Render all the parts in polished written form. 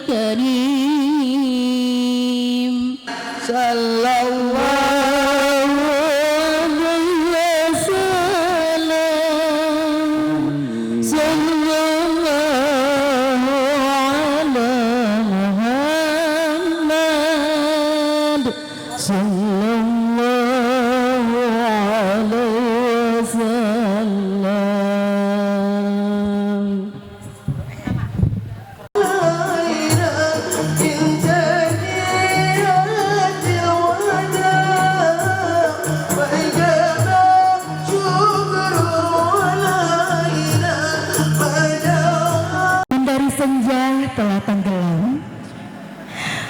الكريم صلى الله عليه وسلم صلى الله على محمد صلى الله عليه وسلم. Dari senja telah tenggelam,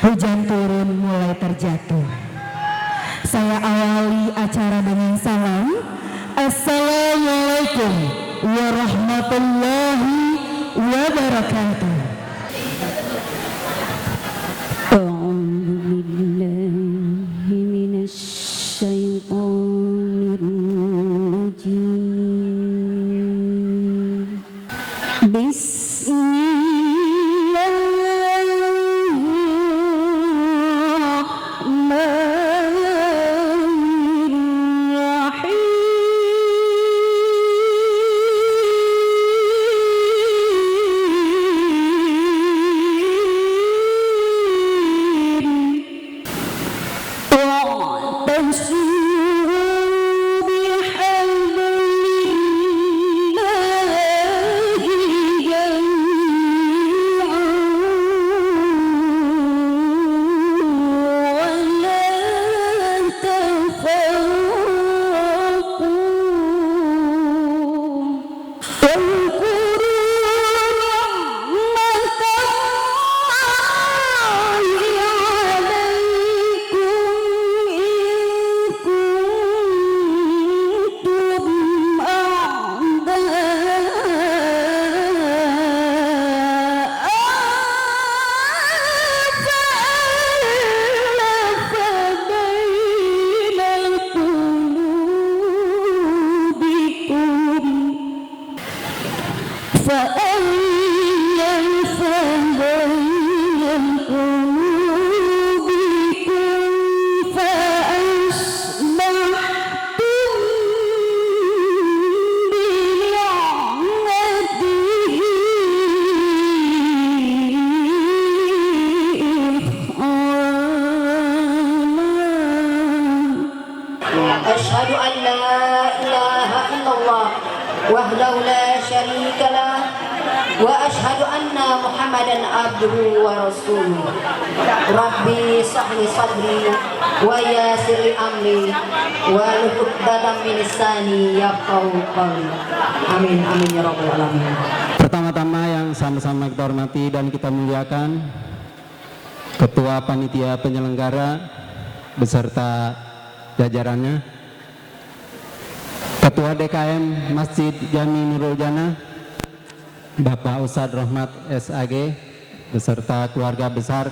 hujan turun mulai terjatuh. Saya awali acara dengan salam. Assalamualaikum warahmatullahi wabarakatuh. A'udzu billahi minasy syaithanir rajim. أشهد أن لا إله إلا الله وحده لا شريك له وأشهد أن محمدا عبده ورسوله ربي اشرح لي صدري ويسر لي أمري واحلل عقدة من لساني يفقهوا قولي amin amin ya rabbal alamin. Pertama-tama yang sama-sama kita hormati dan kita muliakan Ketua Panitia Penyelenggara beserta jajarannya, Ketua DKM Masjid Jami Nurul Jannah Bapak Ustadz Rahmat SAG beserta keluarga besar,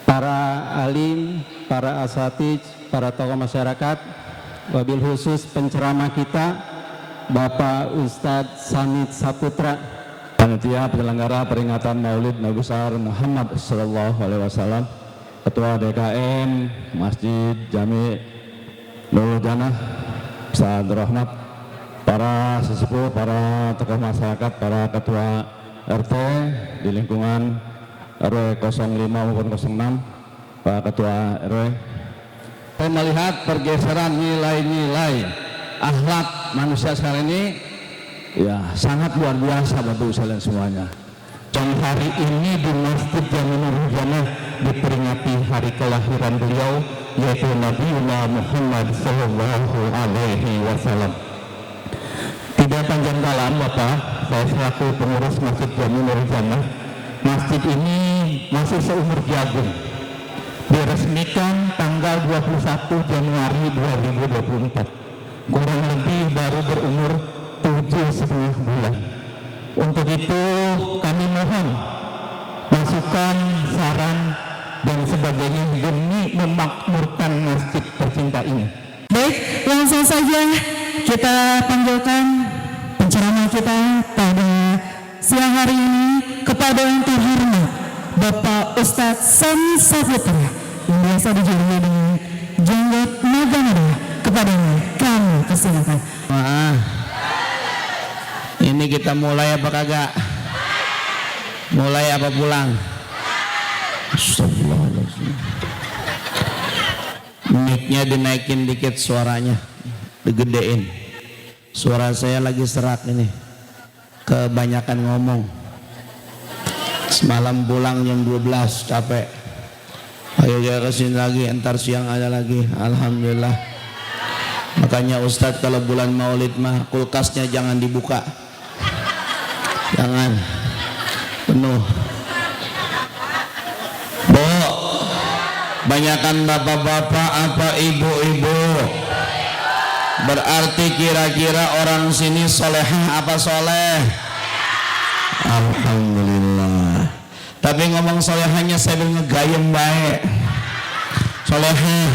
para alim, para asatidz, para tokoh masyarakat, wabil khusus penceramah kita Bapak Ustadz Samit Saputra, panitia penyelenggara peringatan Maulid Nabi besar Muhammad Sallallahu Alaihi Wasallam, Ketua DKM Masjid Jami Nurul Jannah Ustadz Rahmat, para sesepuh, para tokoh masyarakat, para ketua RT di lingkungan RW 05 maupun 06, Pak Ketua RW. Saya melihat pergeseran nilai-nilai akhlak manusia sekarang ini ya sangat luar biasa Bapak Ibu semuanya. Contoh hari ini di Masjid Jami Nurul Jannah diperingati hari kelahiran beliau, yaitu Nabi Muhammad Sallallahu Alaihi Wasallam. Tidak panjang dalam Bapak, saya selaku pengurus Masjid Jami Nurul Jannah, masjid ini masih seumur jagung. Diresmikan tanggal 21 Januari 2024, kurang lebih baru berumur 7,5 bulan. Untuk itu kami mohon masukan, saran dan sebagainya demi memakmurkan masjid tercinta ini. Baik, langsung saja kita panggilkan penceramah kita pada siang hari ini kepada yang terhormat Bapak Ustadz Sami Saputra yang biasa dijuluki dengan Jenggot Naga Muda. Kepadanya kami persilakan. Ini kita mulai apa kagak? Mulai apa pulang? Astagfirullahaladzim. Mic-nya dinaikin dikit suaranya, digedein. Suara saya lagi serak ini, kebanyakan ngomong. Semalam pulang jam 12, capek. Ayo ya kesini lagi, entar siang ada lagi. Alhamdulillah. Makanya Ustadz kalau bulan Maulid mah kulkasnya jangan dibuka, jangan penuh. Bu, banyakan bapak-bapak apa ibu-ibu? Berarti kira-kira orang sini solehah apa soleh? Alhamdulillah. Tapi ngomong solehahnya saya ngegayem baik. Solehah,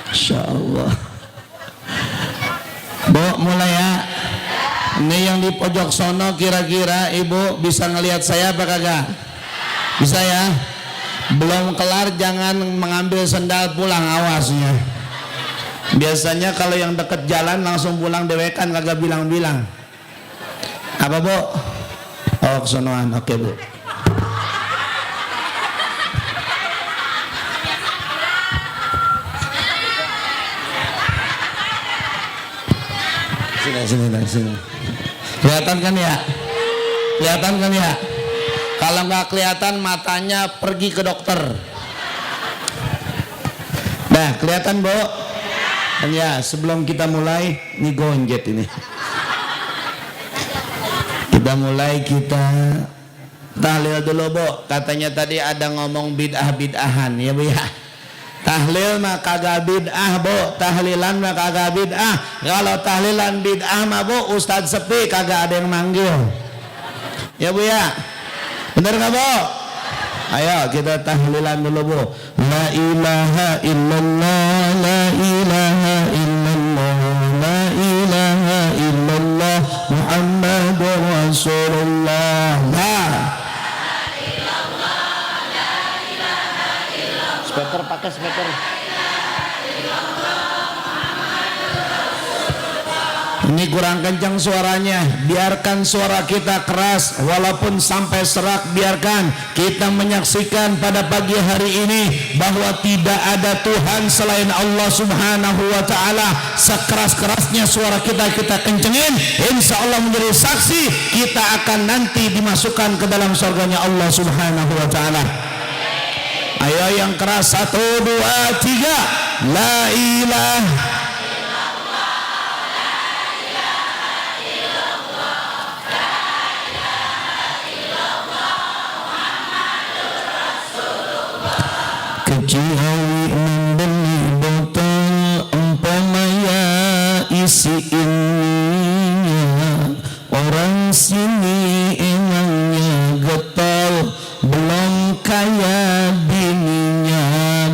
Insya Allah. Bu, mulai ya. Ini yang di pojok sono kira-kira ibu bisa ngelihat saya apa kagak? Bisa ya? Belum kelar jangan mengambil sendal pulang, awasnya. Biasanya kalau yang deket jalan langsung pulang dewekan, kagak bilang-bilang. Apa bu? Oh kesonoan, oke bu. Sini. Kelihatan kan ya? Kelihatan kan ya? Kalau nggak kelihatan matanya pergi ke dokter. Nah, kelihatan bu? Dan ya, sebelum kita mulai, ini gonjet ini. Kita mulai, kita tahlil dulu bu. Katanya tadi ada ngomong bid'ah-bid'ahan ya bu ya. Tahlil mah kagak bid'ah bu, tahlilan mah kagak bid'ah. Kalau tahlilan bid'ah mah bu, Ustadz sepi kagak ada yang manggil. Ya bu ya, bener nggak bu? Ayo kita tahlilan dulu bu. La ilaha illallah, la ilaha illallah, la ilaha illallah, Muhammadur Rasulullah. Speaker, pakai speaker. Ini kurang kencang suaranya. Biarkan suara kita keras, walaupun sampai serak. Biarkan kita menyaksikan pada pagi hari ini bahwa tidak ada Tuhan selain Allah Subhanahu wa ta'ala. Sekeras-kerasnya suara kita kencengin, insya Allah menjadi saksi kita akan nanti dimasukkan ke dalam surganya Allah Subhanahu wa ta'ala. Ayo yang keras, 1, 2, 3. La ilaha kecuali membeli botol umpamanya isi ininya. Orang sini emangnya getol, belum kaya bininya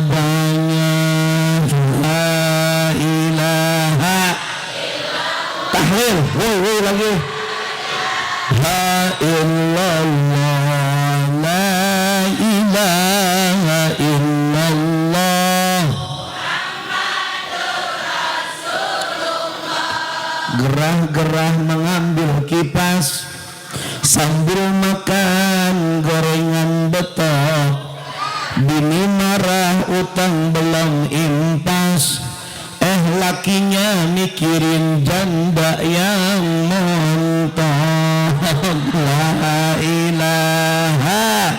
banyak. La ilaha tahlil, woi lagi. La illallah, la ilaha illallah, gerah-gerah mengambil kipas sambil makan gorengan betok. Bini marah utang belum impas, lakinya mikirin janda yang montok. La ilaha,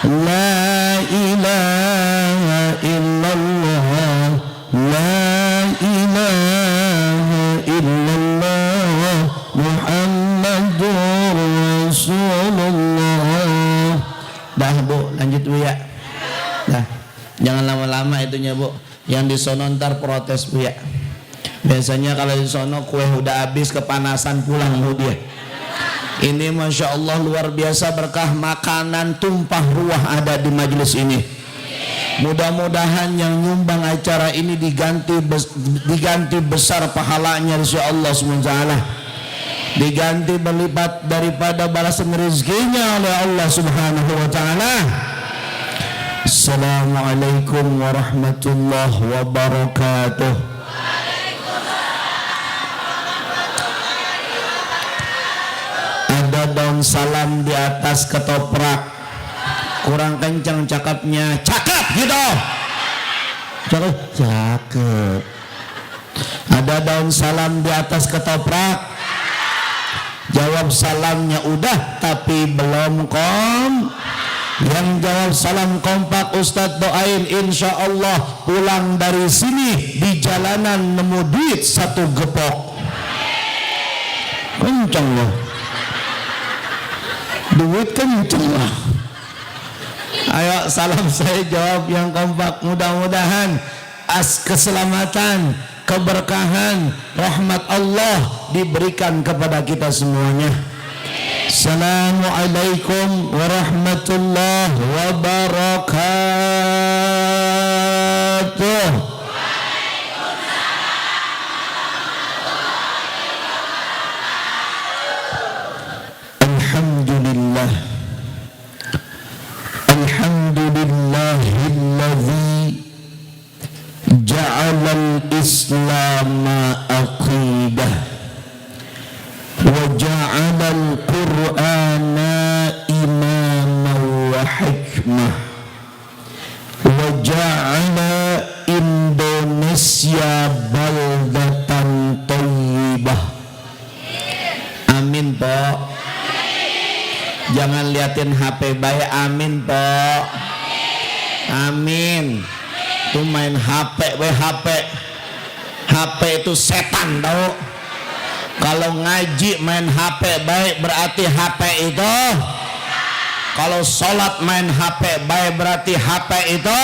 la ilaha illallah, la ilaha illallah, Muhammadur Rasulullah. Dah bu, lanjut bu ya. Dah, jangan lama-lama itunya bu. Yang di sono ntar protes bu ya. Biasanya kalau di sono kue udah habis kepanasan pulang bu dia. Ini masya Allah luar biasa berkah, makanan tumpah ruah ada di majelis ini. Mudah-mudahan yang nyumbang acara ini diganti besar pahalanya insya Allah SWT. diganti berlipat daripada balasan rezekinya oleh Allah Subhanahu wa taala. Assalamualaikum warahmatullahi wabarakatuh. Ada daun salam di atas ketoprak, kurang kencang cakapnya. Cakep gitu. Cakep. Ada daun salam di atas ketoprak, jawab salamnya udah tapi belum kom. Yang jawab salam kompak Ustadz doain insya Allah pulang dari sini di jalanan nemu duit 1 gepok. Kenceng loh, duit kenceng lah. Ayo salam saya jawab yang kompak, mudah-mudahan keselamatan, keberkahan, rahmat Allah diberikan kepada kita semuanya. Assalamualaikum warahmatullahi wabarakatuh. Alhamdulillah, alhamdulillahilladzi ja'alal Islam aqidah wa ja'alal Qur'ana imaman wa hikmah wa ja'ala Indonesia baldatan thayyibah. Amin po. Jangan liatin HP baik, amin po. Amin. Tuh main HP, HP itu setan tau. Kalau ngaji main HP baik berarti HP itu. Kalau sholat main HP baik berarti HP itu.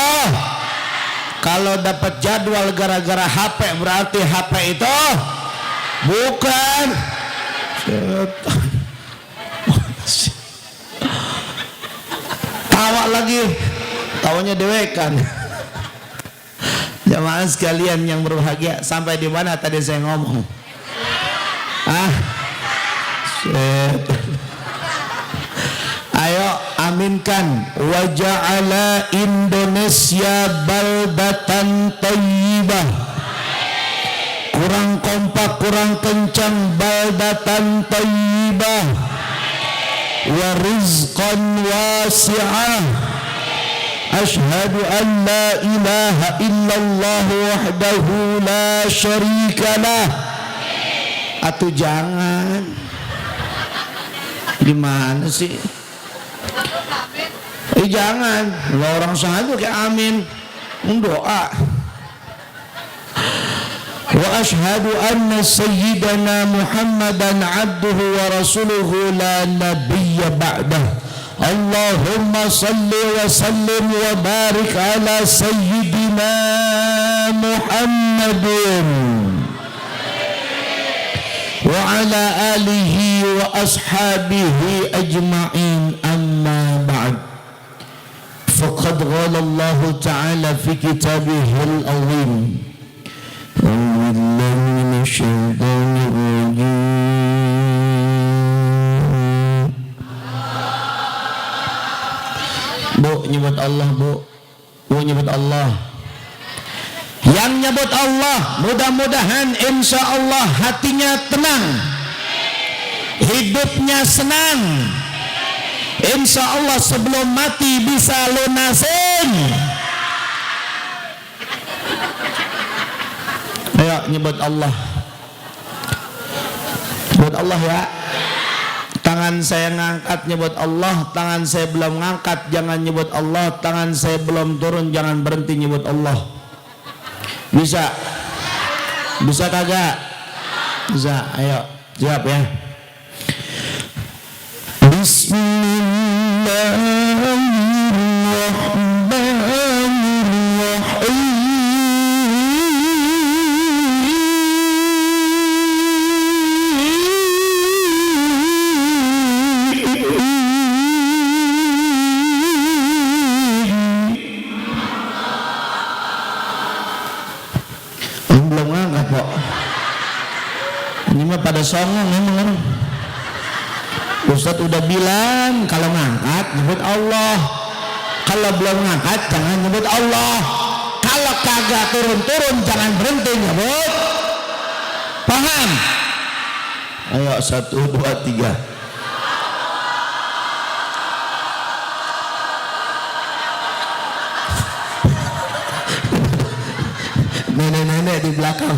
Kalau dapat jadwal gara-gara HP berarti HP itu bukan setan. Tawa lagi, tawanya dewekan. Jamaah sekalian yang berbahagia, sampai di mana tadi saya ngomong? Ayo aminkan. Wa ja'ala Indonesia baldatan thayyibah. Kurang kompak, kurang kencang. Baldatan thayyibah wa rizqan wasi'ah. Ashhadu an la ilaha illallah wahdahu la syarikalah. Atau jangan, gimana sih? Jangan, lo orang sahadu kayak amin, doa. Wa ashhadu anna sayyidana Muhammadan abduhu wa rasuluhu la nabiyya ba'dah. Allahumma salli wa sallim wa barik ala sayyidina Muhammadin wa ala alihi wa ashabihi ajma'in, amma ba'd. Faqad qala Allah ta'ala fi kitabihil azim. A'udzu billahi minasy syaithanir rajim. Bu, nyebut Allah, bu nyebut Allah. Yang nyebut Allah mudah-mudahan insya Allah hatinya tenang, hidupnya senang, insya Allah sebelum mati bisa lunasin. Ayo nyebut Allah, nyebut Allah ya. Tangan saya ngangkat nyebut Allah, tangan saya belum ngangkat jangan nyebut Allah, tangan saya belum turun jangan berhenti nyebut Allah. Bisa? Bisa kagak? Bisa. Ayo jawab ya. Bismillahirrahmanirrahim. Belum ngangkat kok. Ini mah pada songong memang. Ustadz udah bilang kalau ngangkat nyebut Allah, kalau belum ngangkat jangan nyebut Allah, kalau kagak turun-turun jangan berhenti nyebut. Paham? Ayo 1, 2, 3. Nenek-nenek di belakang.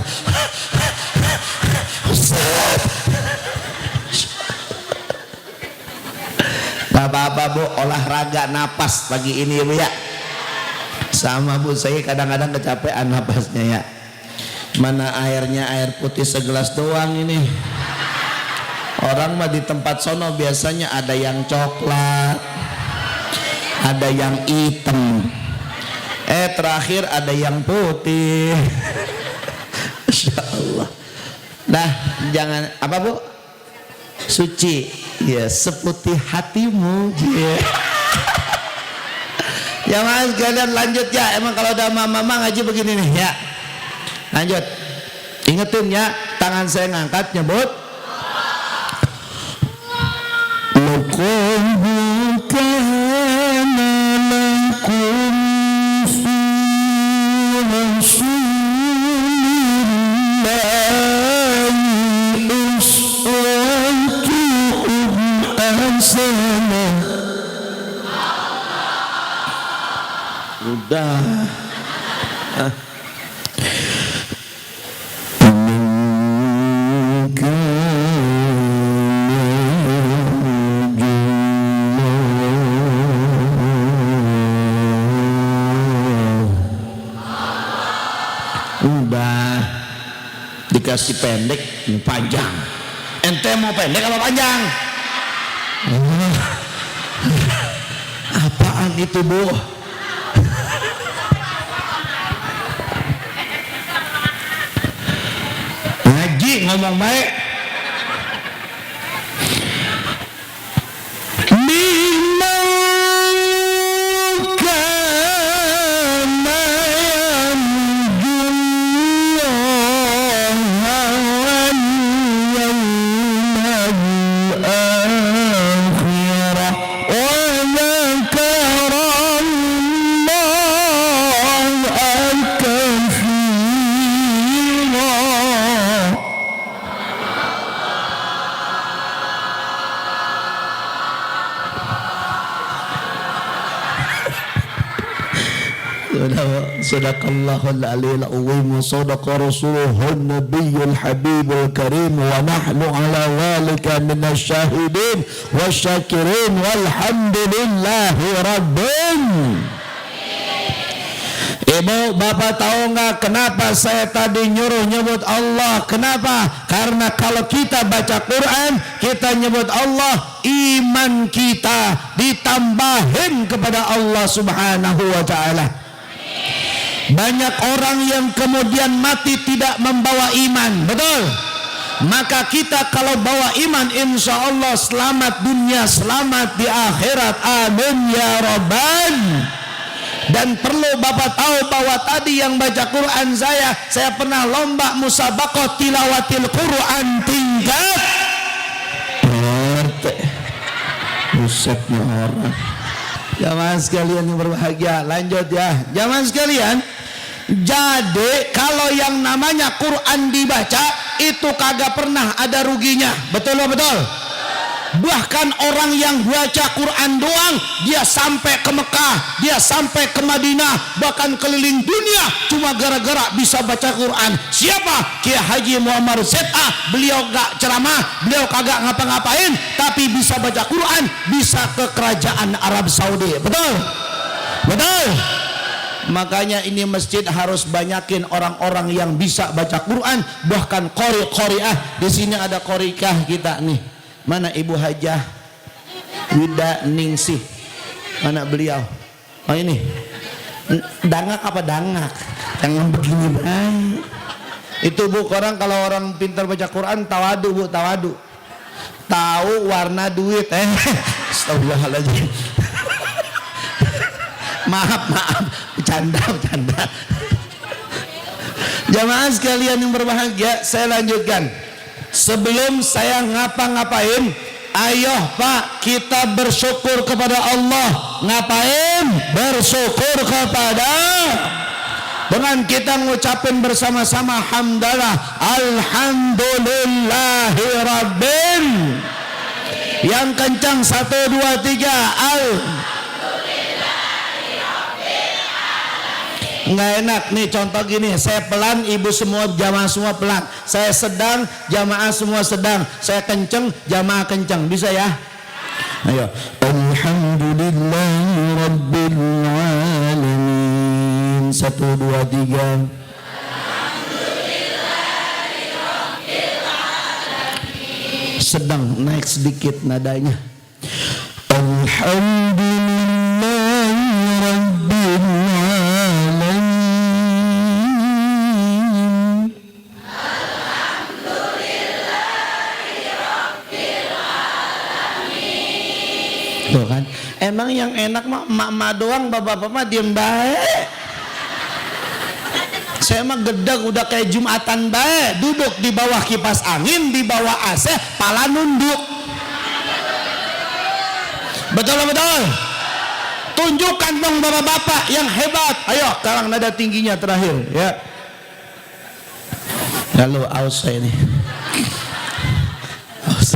Gak apa-apa Bu, olahraga napas pagi ini ya Bu ya. Sama Bu, saya kadang-kadang kecapean napasnya ya. Mana airnya, air putih segelas doang ini. Orang mah di tempat sono biasanya ada yang coklat, ada yang hitam, terakhir ada yang putih. Masya Allah. Nah, jangan apa Bu? Suci, ya seputih hatimu. Yeah. Ya mas, kalian lanjut ya. Emang kalau udah mama ngaji begini nih ya. Lanjut. Ingetin ya, tangan saya ngangkat nyebut. Udah. Udah dikasih pendek ini panjang. Ente mau pendek apa panjang? Apaan itu Bu? Ngaji ngomong baik. Sadaqallahul aliyul azim wa sadaqa rasuluhun nabiyul habibul karim wa nahnu ala dhalika minasy syahidin wasyakirin walhamdulillahi rabbil. Ibu bapak tahu nggak kenapa saya tadi nyuruh nyebut Allah? Kenapa? Karena kalau kita baca Quran kita nyebut Allah, iman kita ditambahin kepada Allah subhanahu wa ta'ala. Banyak orang yang kemudian mati tidak membawa iman, betul? Maka kita kalau bawa iman insya Allah selamat dunia, selamat di akhirat, amin ya Rabban. Dan perlu bapak tahu bahwa tadi yang baca Quran saya pernah lomba musabaqah tilawatil Quran tingkat RT. Busetnya orang. Jamaah sekalian yang berbahagia, lanjut ya. Jamaah sekalian, jadi kalau yang namanya Quran dibaca itu kagak pernah ada ruginya, betul betul. Bahkan orang yang baca Quran doang dia sampai ke Mekah, dia sampai ke Madinah, bahkan keliling dunia cuma gara-gara bisa baca Quran. Siapa? Kiai Haji Muhammad Z.A. Beliau gak ceramah, beliau kagak ngapa-ngapain, tapi bisa baca Quran, bisa ke kerajaan Arab Saudi. Betul? Betul? Makanya ini masjid harus banyakin orang-orang yang bisa baca Quran, bahkan qori-qoriah. Di sini ada qorikah kita nih. Mana Ibu Hajah Wida Ningsih? Mana beliau? Oh ini. Dangak apa dangak? Jangan begini baik. Itu Bu, orang kalau orang pintar baca Quran tawadu Bu, tawadu. Tahu warna duit Astagfirullahaladzim. Maaf, bercanda. Jamaah sekalian yang berbahagia, saya lanjutkan. Sebelum saya ngapa-ngapain, Ayo Pak, kita bersyukur kepada Allah. Ngapain? Bersyukur kepada, dengan kita ngucapin bersama-sama hamdalah, alhamdulillahi rabbil. Yang kencang 1 2 3 Nggak enak nih, contoh gini, saya pelan, ibu semua, jamaah semua pelan. Saya sedang, jamaah semua sedang. Saya kenceng, jamaah kenceng. Bisa ya? Ayo. Alhamdulillahi rabbil alamin. 1 2 3 sedang, naik sedikit nadanya. Alhamdulillahi rabbil alamin. Tuh kan, emang yang enak mah emak-emak doang, bapak-bapak mah diem baik. Saya mah gedeg udah kayak Jumatan baik, duduk di bawah kipas angin, di bawah AC, pala nunduk. Betul betul. Tunjukkan dong bapak-bapak yang hebat. Ayo, sekarang nada tingginya terakhir ya. Lalu aus saya ini. Aus.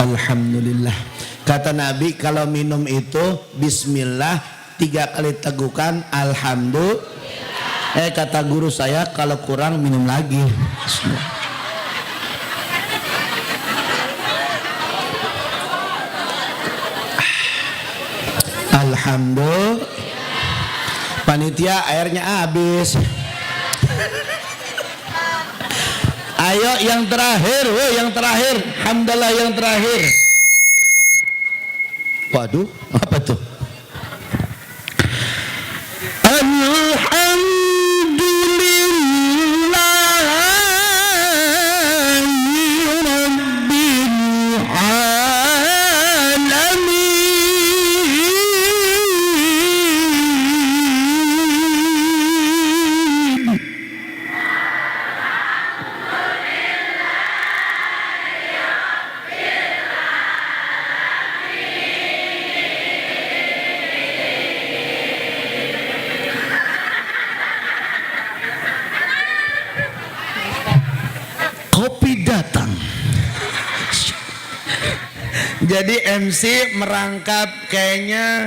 Alhamdulillah. Kata Nabi kalau minum itu bismillah 3 kali tegukan alhamdulillah. Kata guru saya kalau kurang minum lagi. Alhamdulillah. Panitia airnya habis. Ayo yang terakhir, yang terakhir, hamdalah yang terakhir. Waduh, apa tuh? Jadi MC merangkap kayaknya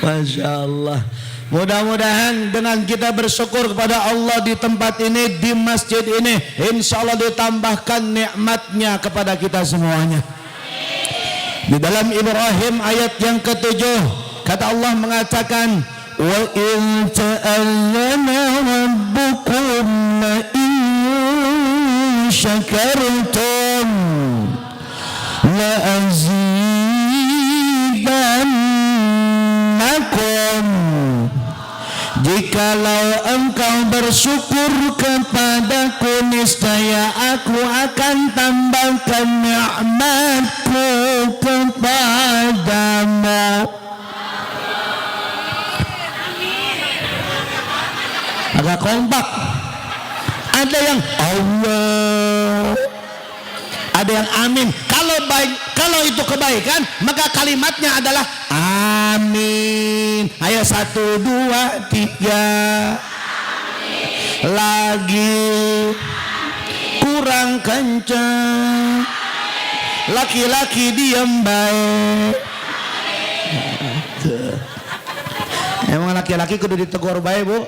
Masya Allah. Mudah-mudahan dengan kita bersyukur kepada Allah di tempat ini, di masjid ini, insya Allah ditambahkan nikmatnya kepada kita semuanya. Di dalam Ibrahim ayat yang ke-7 kata Allah mengatakan, wa in ta'allana rabbukum la in syakartum la azidannakum. Jikalau engkau bersyukur kepadaku, niscaya aku akan tambahkan nikmatku kepadamu. Agak kompak. Ada yang Allah, ada yang amin. Kalau baik, kalau itu kebaikan, maka kalimatnya adalah amin. Ayo 1 2 3 lagi, kurang kencang, laki-laki diam baik. Emang laki-laki kudu ditegur baik, Bu.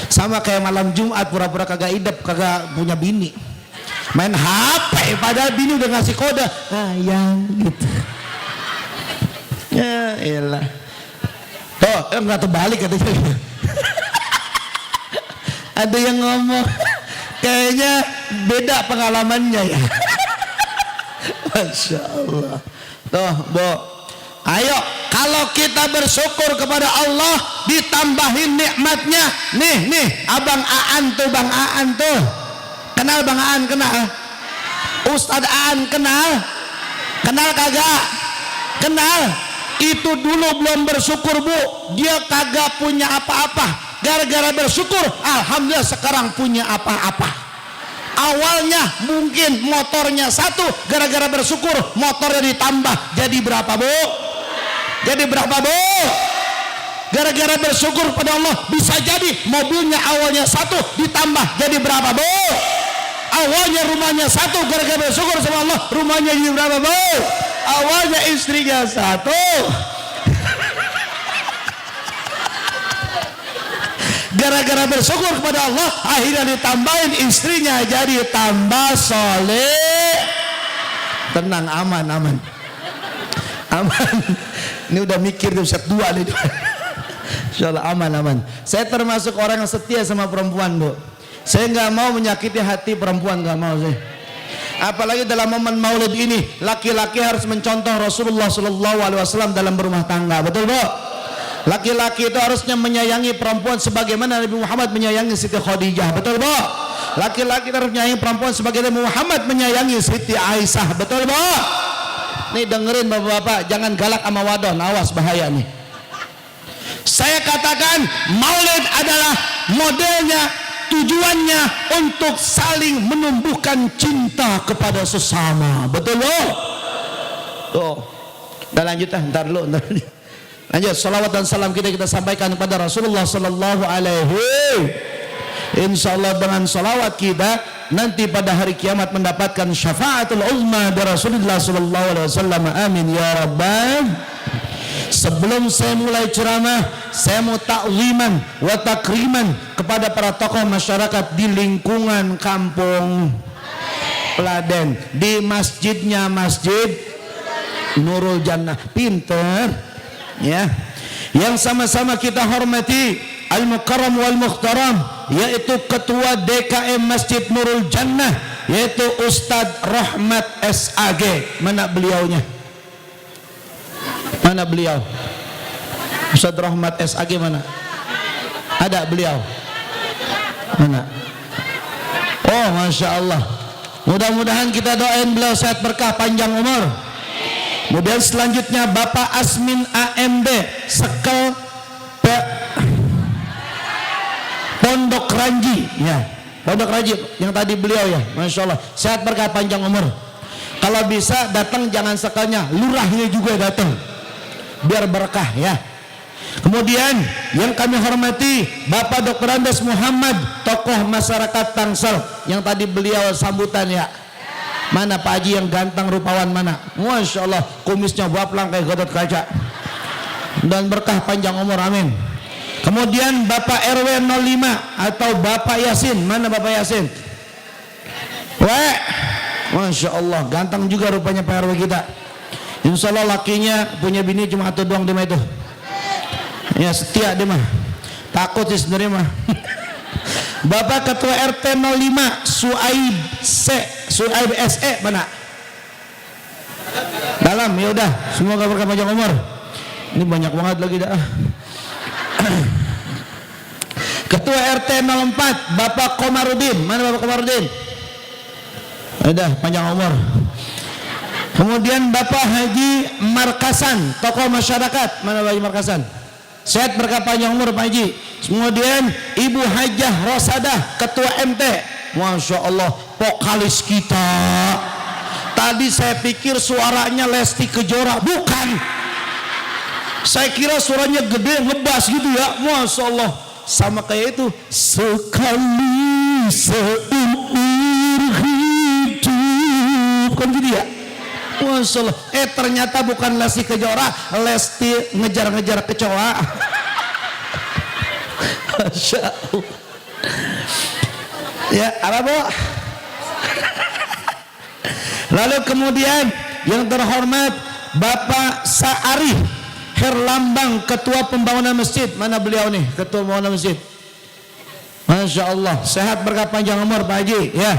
Sama kayak malam Jumat pura-pura kagak idep, kagak punya bini, main HP padahal bini udah ngasih kode yang gitu. Ya elah. Oh, enggak terbalik katanya. Ada yang ngomong kayaknya beda pengalamannya ya. Masya Allah. Tuh, Bo. Ayo, kalau kita bersyukur kepada Allah, ditambahin nikmatnya. Nih, Abang Aan tuh, Bang Aan tuh. Kenal Bang Aan, kenal? Ustadz Aan kenal? Kenal kagak? Kenal? itu dulu belum bersyukur Bu, dia kagak punya apa-apa. Gara-gara bersyukur, alhamdulillah sekarang punya apa-apa. Awalnya mungkin motornya 1, gara-gara bersyukur motornya ditambah jadi berapa Bu? Jadi berapa Bu? Gara-gara bersyukur pada Allah bisa jadi mobilnya awalnya 1 ditambah jadi berapa Bu? Awalnya rumahnya 1, gara-gara bersyukur sama Allah rumahnya jadi berapa Bu? Awalnya istrinya 1, gara-gara bersyukur kepada Allah akhirnya ditambahin istrinya jadi tambah soleh. Tenang, aman aman. Ini udah mikir tuh set 2 nih. Insyaallah aman. Saya termasuk orang yang setia sama perempuan Bu. Saya nggak mau menyakiti hati perempuan, nggak mau saya. Apalagi dalam momen maulid ini, laki-laki harus mencontoh Rasulullah SAW dalam berumah tangga, betul Bu? Laki-laki itu harusnya menyayangi perempuan sebagaimana Nabi Muhammad menyayangi Siti Khadijah, betul Bu? Laki-laki harus menyayangi perempuan sebagaimana Nabi Muhammad menyayangi Siti Aisyah, betul Bu? Nih dengerin bapak-bapak, jangan galak sama wadon, awas bahaya nih. Saya katakan maulid adalah modelnya, tujuannya untuk saling menumbuhkan cinta kepada sesama, betul Bu? Tuh, udah lanjut ntar dulu. Lanjut, salawat dan salam kita sampaikan kepada Rasulullah Sallallahu Alaihi. Insyaallah dengan salawat kita nanti pada hari kiamat mendapatkan syafaatul uzma dari Rasulullah Sallallahu Alaihi Wasallam. Amin ya rabbal. Sebelum saya mulai ceramah, saya mau takziman wa takriman kepada para tokoh masyarakat di lingkungan kampung Kladen, di masjidnya Masjid Nurul Jannah. Pinter ya, yang sama-sama kita hormati Al-Mukarram wal Mukhtaram, yaitu Ketua DKM Masjid Nurul Jannah, yaitu Ustadz Rahmat SAG. Mana beliaunya? Mana beliau? Ustadz Rahmat SAG mana? Ada beliau? Mana? Oh, Masya Allah. Mudah-mudahan kita doain beliau sehat berkah panjang umur. Kemudian selanjutnya Bapak Asmin AMD Sekel Pondok Ranji ya, Pondok Ranji yang tadi beliau ya, Masya Allah sehat berkah panjang umur. Kalau bisa datang jangan sekelnya, lurahnya juga datang biar berkah ya. Kemudian yang kami hormati Bapak Dr. Andes Muhammad, tokoh masyarakat Tangsel yang tadi beliau sambutan ya. Mana Pak Haji yang ganteng rupawan mana? Masya Allah kumisnya baplang kayak Gatot Kaca. Dan berkah panjang umur, amin. Kemudian Bapak RW 05 atau Bapak Yasin, mana Bapak Yasin? Weh, Masya Allah ganteng juga rupanya Pak RW kita. Insya Allah lakinya punya bini cuma 1 doang dia mah itu. Ya setia dia mah. Takut sih sebenarnya mah. Bapak Ketua RT 05 Suaib SE mana? Dalam, ya udah. Semoga berkah panjang umur. Ini banyak banget lagi dah. Ketua RT 04 Bapak Komarudin, mana Bapak Komarudin? Udah panjang umur. Kemudian Bapak Haji Markasan, tokoh masyarakat, mana Bapak Haji Markasan? Sehat berkah panjang umur Pak Haji. Kemudian Ibu Hajah Rosadah, Ketua MT. Masya Allah vokalis kita. Tadi saya pikir suaranya Lesti Kejora, bukan. Saya kira suaranya gede ngebas gitu ya. Masya Allah sama kayak itu. Sekali seumur hidup, kan gitu ya. Masya Allah. Ternyata bukan Lesti Kejora, Lesti ngejar-ngejar kecoa. Masya Allah. Ya, apa Bu? Lalu kemudian yang terhormat Bapak Sa'ari Herlambang, Ketua Pembangunan Masjid. Mana beliau nih, Ketua Pembangunan Masjid? Masya Allah, sehat berkah panjang umur Pak Haji ya.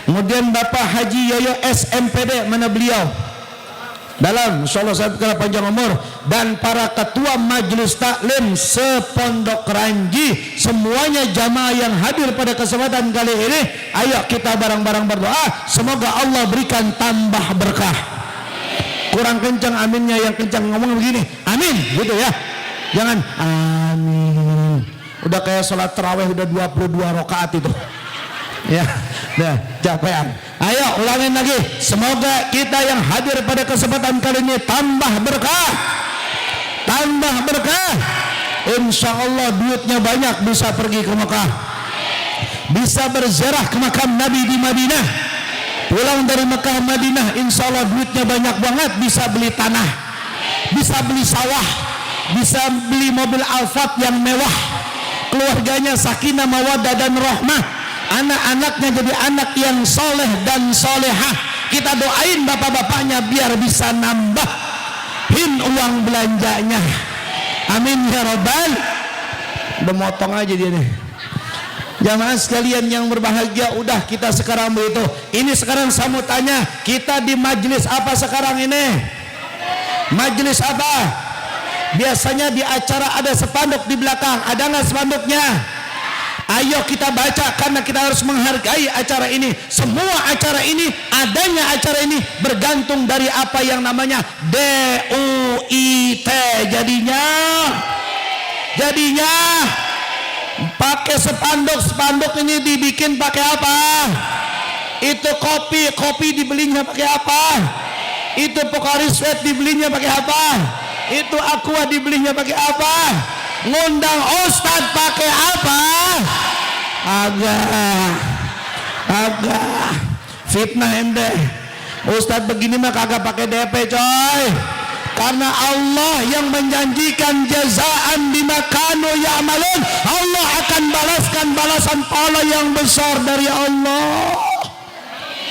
Kemudian Bapak Haji Yoyo SMPD, mana beliau? Dalam, insya Allah sehat berkah panjang umur. Dan para ketua majelis taklim sepondok Ranji, semuanya jamaah yang hadir pada kesempatan kali ini, ayo kita bareng-bareng berdoa semoga Allah berikan tambah berkah, kurang kencang aminnya, yang kencang ngomong begini, amin, gitu ya. Jangan amin. Udah kayak sholat tarawih udah 22 rakaat itu. Ya, dah capean. Ayo ulangin lagi. Semoga kita yang hadir pada kesempatan kali ini tambah berkah. Tambah berkah. Insya Allah duitnya banyak, bisa pergi ke Mekah, bisa berziarah ke makam Nabi di Madinah. Pulang dari Mekah Madinah, insya Allah duitnya banyak banget, bisa beli tanah, bisa beli sawah, bisa beli mobil Alphard yang mewah. Keluarganya sakinah mawaddah dan rahmah, anak-anaknya jadi anak yang soleh dan solehah. Kita doain bapak-bapaknya biar bisa nambahin uang belanjanya. Amin ya Rabbal. Udah motong aja dia nih. Jamaah sekalian yang berbahagia, udah kita sekarang begitu. Ini sekarang saya mau tanya, kita di majelis apa sekarang ini? Majelis apa? Biasanya di acara ada spanduk di belakang, ada nggak spanduknya? Ayo kita baca, karena kita harus menghargai acara ini. Semua acara ini, adanya acara ini bergantung dari apa yang namanya DUIT. Jadinya pakai spanduk ini dibikin pakai apa? Itu kopi dibelinya pakai apa? Itu Pocari Sweat dibelinya pakai apa? Itu Aqua dibelinya pakai apa? Ngundang Ustadz pakai apa? Agak fitnah ente. Ustadz begini mah kagak pakai DP coy. Karena Allah yang menjanjikan jazaan bima kanu ya'malun. Allah akan balaskan balasan pahala yang besar dari Allah.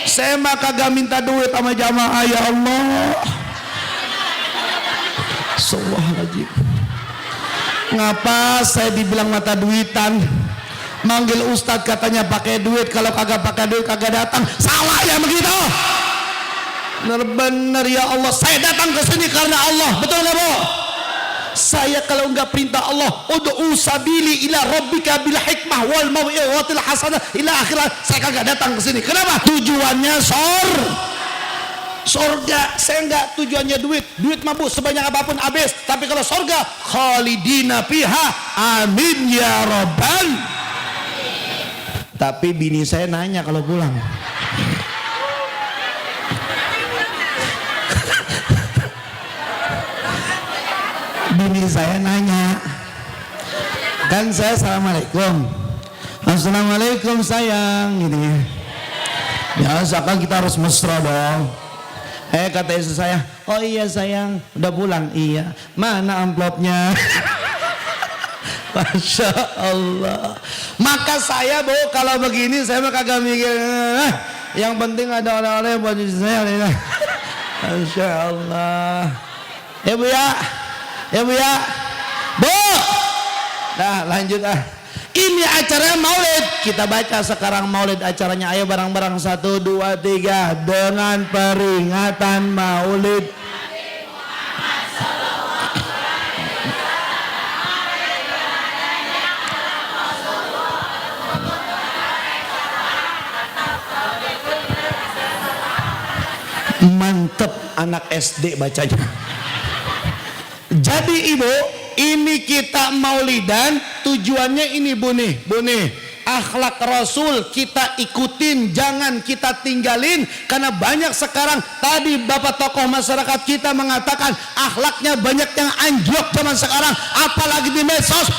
Saya mah kagak minta duit sama jamaah ya Allah. Astagfirullahaladzim. Ngapa saya dibilang mata duitan? Manggil ustadz katanya pakai duit, kalau kagak pakai duit kagak datang. Salah ya begitu? Benar ya Allah, saya datang ke sini karena Allah, betul nggak Bu? Saya kalau nggak perintah Allah, ud'u sabili ila rabbika bil hikmah wal mau'izatil hasanah ila akhirat, saya kagak datang ke sini. Kenapa? Tujuannya sorga. Saya nggak tujuannya duit mah Bu sebanyak apapun habis, tapi kalau sorga khalidina fiha, amin ya rabbal. Tapi bini saya nanya kalau pulang, bini saya nanya, kan saya assalamualaikum sayang gitu ya. Ya seakan kita harus mesra dong. Kata istri saya, oh iya sayang, udah pulang? Iya. Mana amplopnya? Masya Allah. Maka saya Bu kalau begini saya mah kagak mikir, yang penting ada oleh-oleh buat istri saya. Masya Allah. Ya Bu ya. Bu. Nah lanjut Ini acaranya maulid. Kita baca sekarang maulid acaranya. Ayo bareng-bareng 1, 2, 3 dengan peringatan maulid. Mantep anak SD bacanya. Jadi Ibu, ini kita maulidan, tujuannya ini Bu nih, akhlak Rasul kita ikutin, jangan kita tinggalin. Karena banyak sekarang, tadi Bapak tokoh masyarakat kita mengatakan akhlaknya banyak yang anjlok zaman sekarang, apalagi di medsos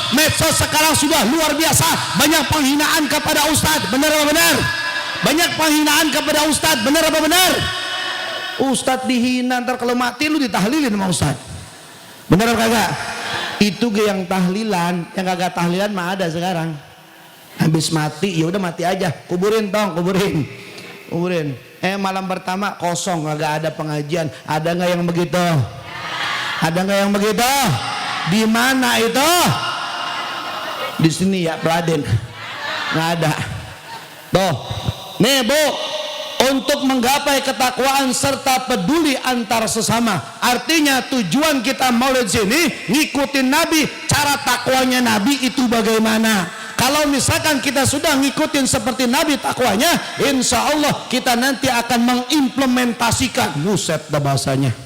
sekarang sudah luar biasa. Banyak penghinaan kepada Ustadz, benar apa benar? Banyak penghinaan kepada Ustadz, benar apa benar? Ustadz dihina, ntar kalau mati lu ditahlilin sama Ustadz, benar apa kagak? Itu yang tahlilan, yang kagak tahlilan mah ada sekarang. Habis mati ya udah mati aja, kuburin. Malam pertama kosong, kagak ada pengajian. Ada nggak yang begitu? Di mana itu? Di sini ya, Peladen. Nggak ada. Tuh, nih Bu, untuk menggapai ketakwaan serta peduli antar sesama. Artinya tujuan kita maulid sini ngikutin Nabi. Cara takwanya Nabi itu bagaimana? Kalau misalkan kita sudah ngikutin seperti Nabi takwanya, insya Allah kita nanti akan mengimplementasikan. Buset dah bahasanya.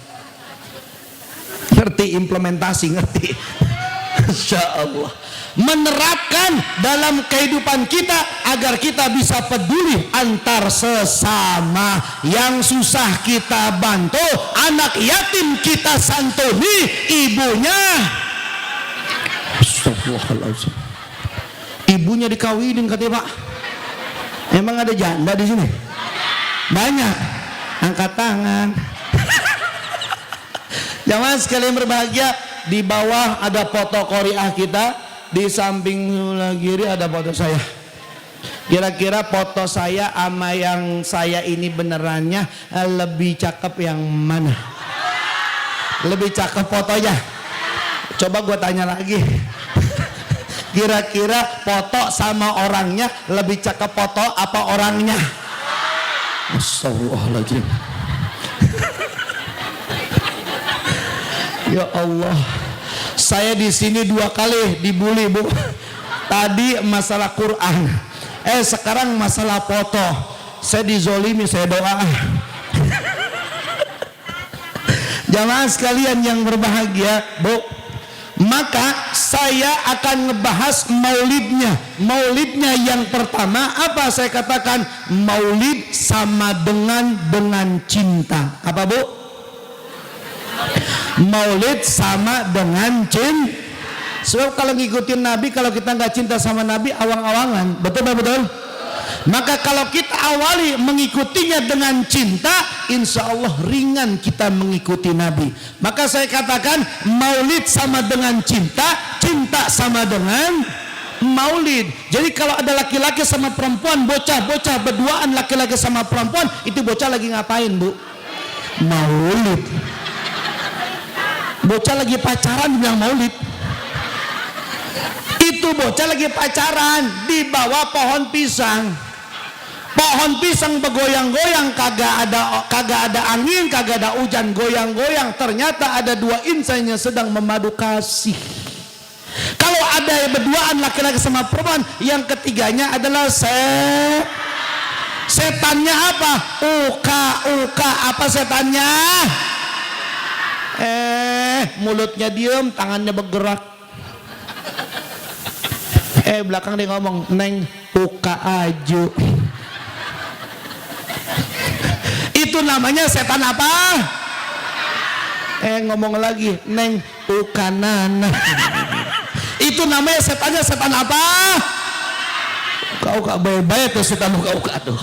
Ngerti implementasi, ngerti. Insya Allah. Menerapkan dalam kehidupan kita agar kita bisa peduli antar sesama. Yang susah kita bantu, anak yatim kita santuni ibunya. Astagfirullahaladzim. Ibunya dikawinin katanya Pak. Emang ada janda di sini? Banyak. Angkat tangan. Jamaah sekalian berbahagia, di bawah ada foto qoriah kita, di samping sebelah kiri ada foto saya. Kira-kira foto saya sama yang saya ini benerannya lebih cakep yang mana? Lebih cakep fotonya? Coba gue tanya lagi. Kira-kira foto sama orangnya lebih cakep foto apa orangnya? Astagfirullahaladzim. Ya Allah, saya di sini 2 kali dibully Bu. Tadi masalah Quran, sekarang masalah foto. Saya dizolimi, saya doa. Jamaah sekalian yang berbahagia Bu, maka saya akan ngebahas maulidnya. Maulidnya yang pertama apa saya katakan? Maulid sama dengan cinta. Apa Bu? Maulid sama dengan cinta. Sebab kalau ngikutin Nabi, kalau kita nggak cinta sama Nabi, awang-awangan. Betul betul. Maka kalau kita awali mengikutinya dengan cinta, insya Allah ringan kita mengikuti Nabi. Maka saya katakan maulid sama dengan cinta, cinta sama dengan maulid. Jadi kalau ada laki-laki sama perempuan, bocah-bocah berduaan laki-laki sama perempuan, itu bocah lagi ngapain Bu? Maulid. Bocah lagi pacaran bilang maulid. Itu bocah lagi pacaran di bawah pohon pisang. Pohon pisang bergoyang-goyang, kagak ada angin, kagak ada hujan, goyang-goyang. Ternyata ada 2 insan yang sedang memadu kasih. Kalau ada yang berduaan laki-laki sama perempuan, yang ketiganya adalah setannya apa? Uka apa setannya? Mulutnya diem, tangannya bergerak. Belakang dia ngomong, Neng uka aju. Itu namanya setan apa? Ngomong lagi, Neng ukanana. Itu namanya setannya setan apa? Uka baik-baik tuh setan uka tuh.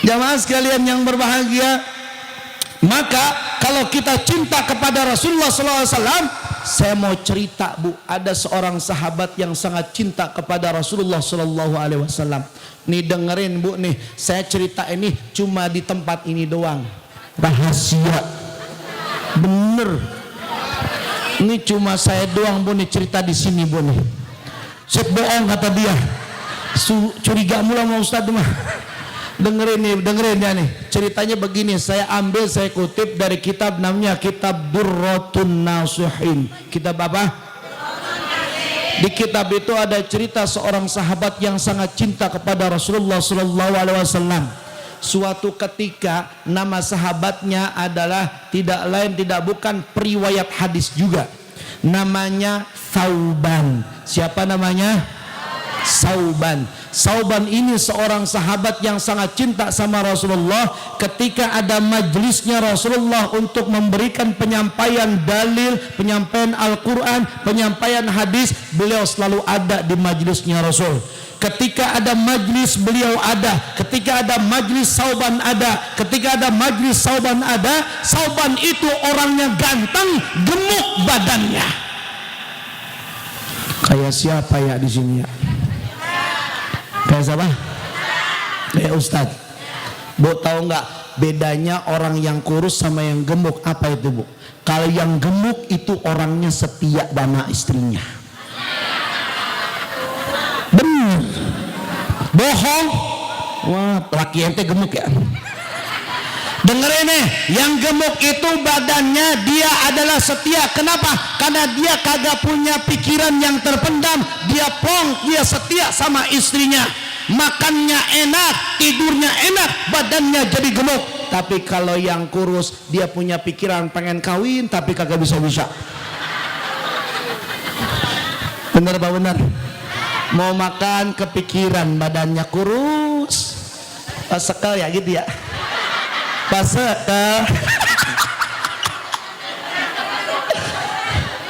Jamaah sekalian yang berbahagia, maka kalau kita cinta kepada Rasulullah SAW, saya mau cerita Bu, ada seorang sahabat yang sangat cinta kepada Rasulullah SAW. Nih dengerin Bu nih, saya cerita ini cuma di tempat ini doang, rahasia, bener. Ini cuma saya doang Bu nih cerita di sini Bu nih. Set bohong kata dia, curiga mula sama Ustadz mah. Dengerin ya nih, ceritanya begini, saya kutip dari kitab namanya kitab Durratun Nasihin. Kitab apa? Di kitab itu ada cerita seorang sahabat yang sangat cinta kepada Rasulullah SAW. Suatu ketika nama sahabatnya adalah tidak lain tidak bukan periwayat hadis juga. Namanya Thauban. Siapa namanya? Sauban ini seorang sahabat yang sangat cinta sama Rasulullah. Ketika ada majlisnya Rasulullah untuk memberikan penyampaian dalil, penyampaian Al-Quran, penyampaian hadis, beliau selalu ada di majlisnya Rasul. Ketika ada majlis beliau ada, ketika ada majlis Sauban ada, ketika ada majlis Sauban ada. Sauban itu orangnya ganteng, gemuk badannya. Kayak siapa ya di sini ya? Kayak siapa? Kayak Ustadz. Bu tahu nggak bedanya orang yang kurus sama yang gemuk? Apa itu Bu? Kalau yang gemuk itu orangnya setia sama istrinya. Bener. Bohong. Wah, laki ente gemuk ya. Dengerin nih, yang gemuk itu badannya dia adalah setia. Kenapa? Karena dia kagak punya pikiran yang terpendam. Dia plong, dia setia sama istrinya. Makannya enak, tidurnya enak, badannya jadi gemuk. Tapi kalau yang kurus dia punya pikiran pengen kawin tapi kagak bisa-bisa. Bener apa bener? Mau makan kepikiran badannya kurus. Pasekel ya gitu ya. Pasekel.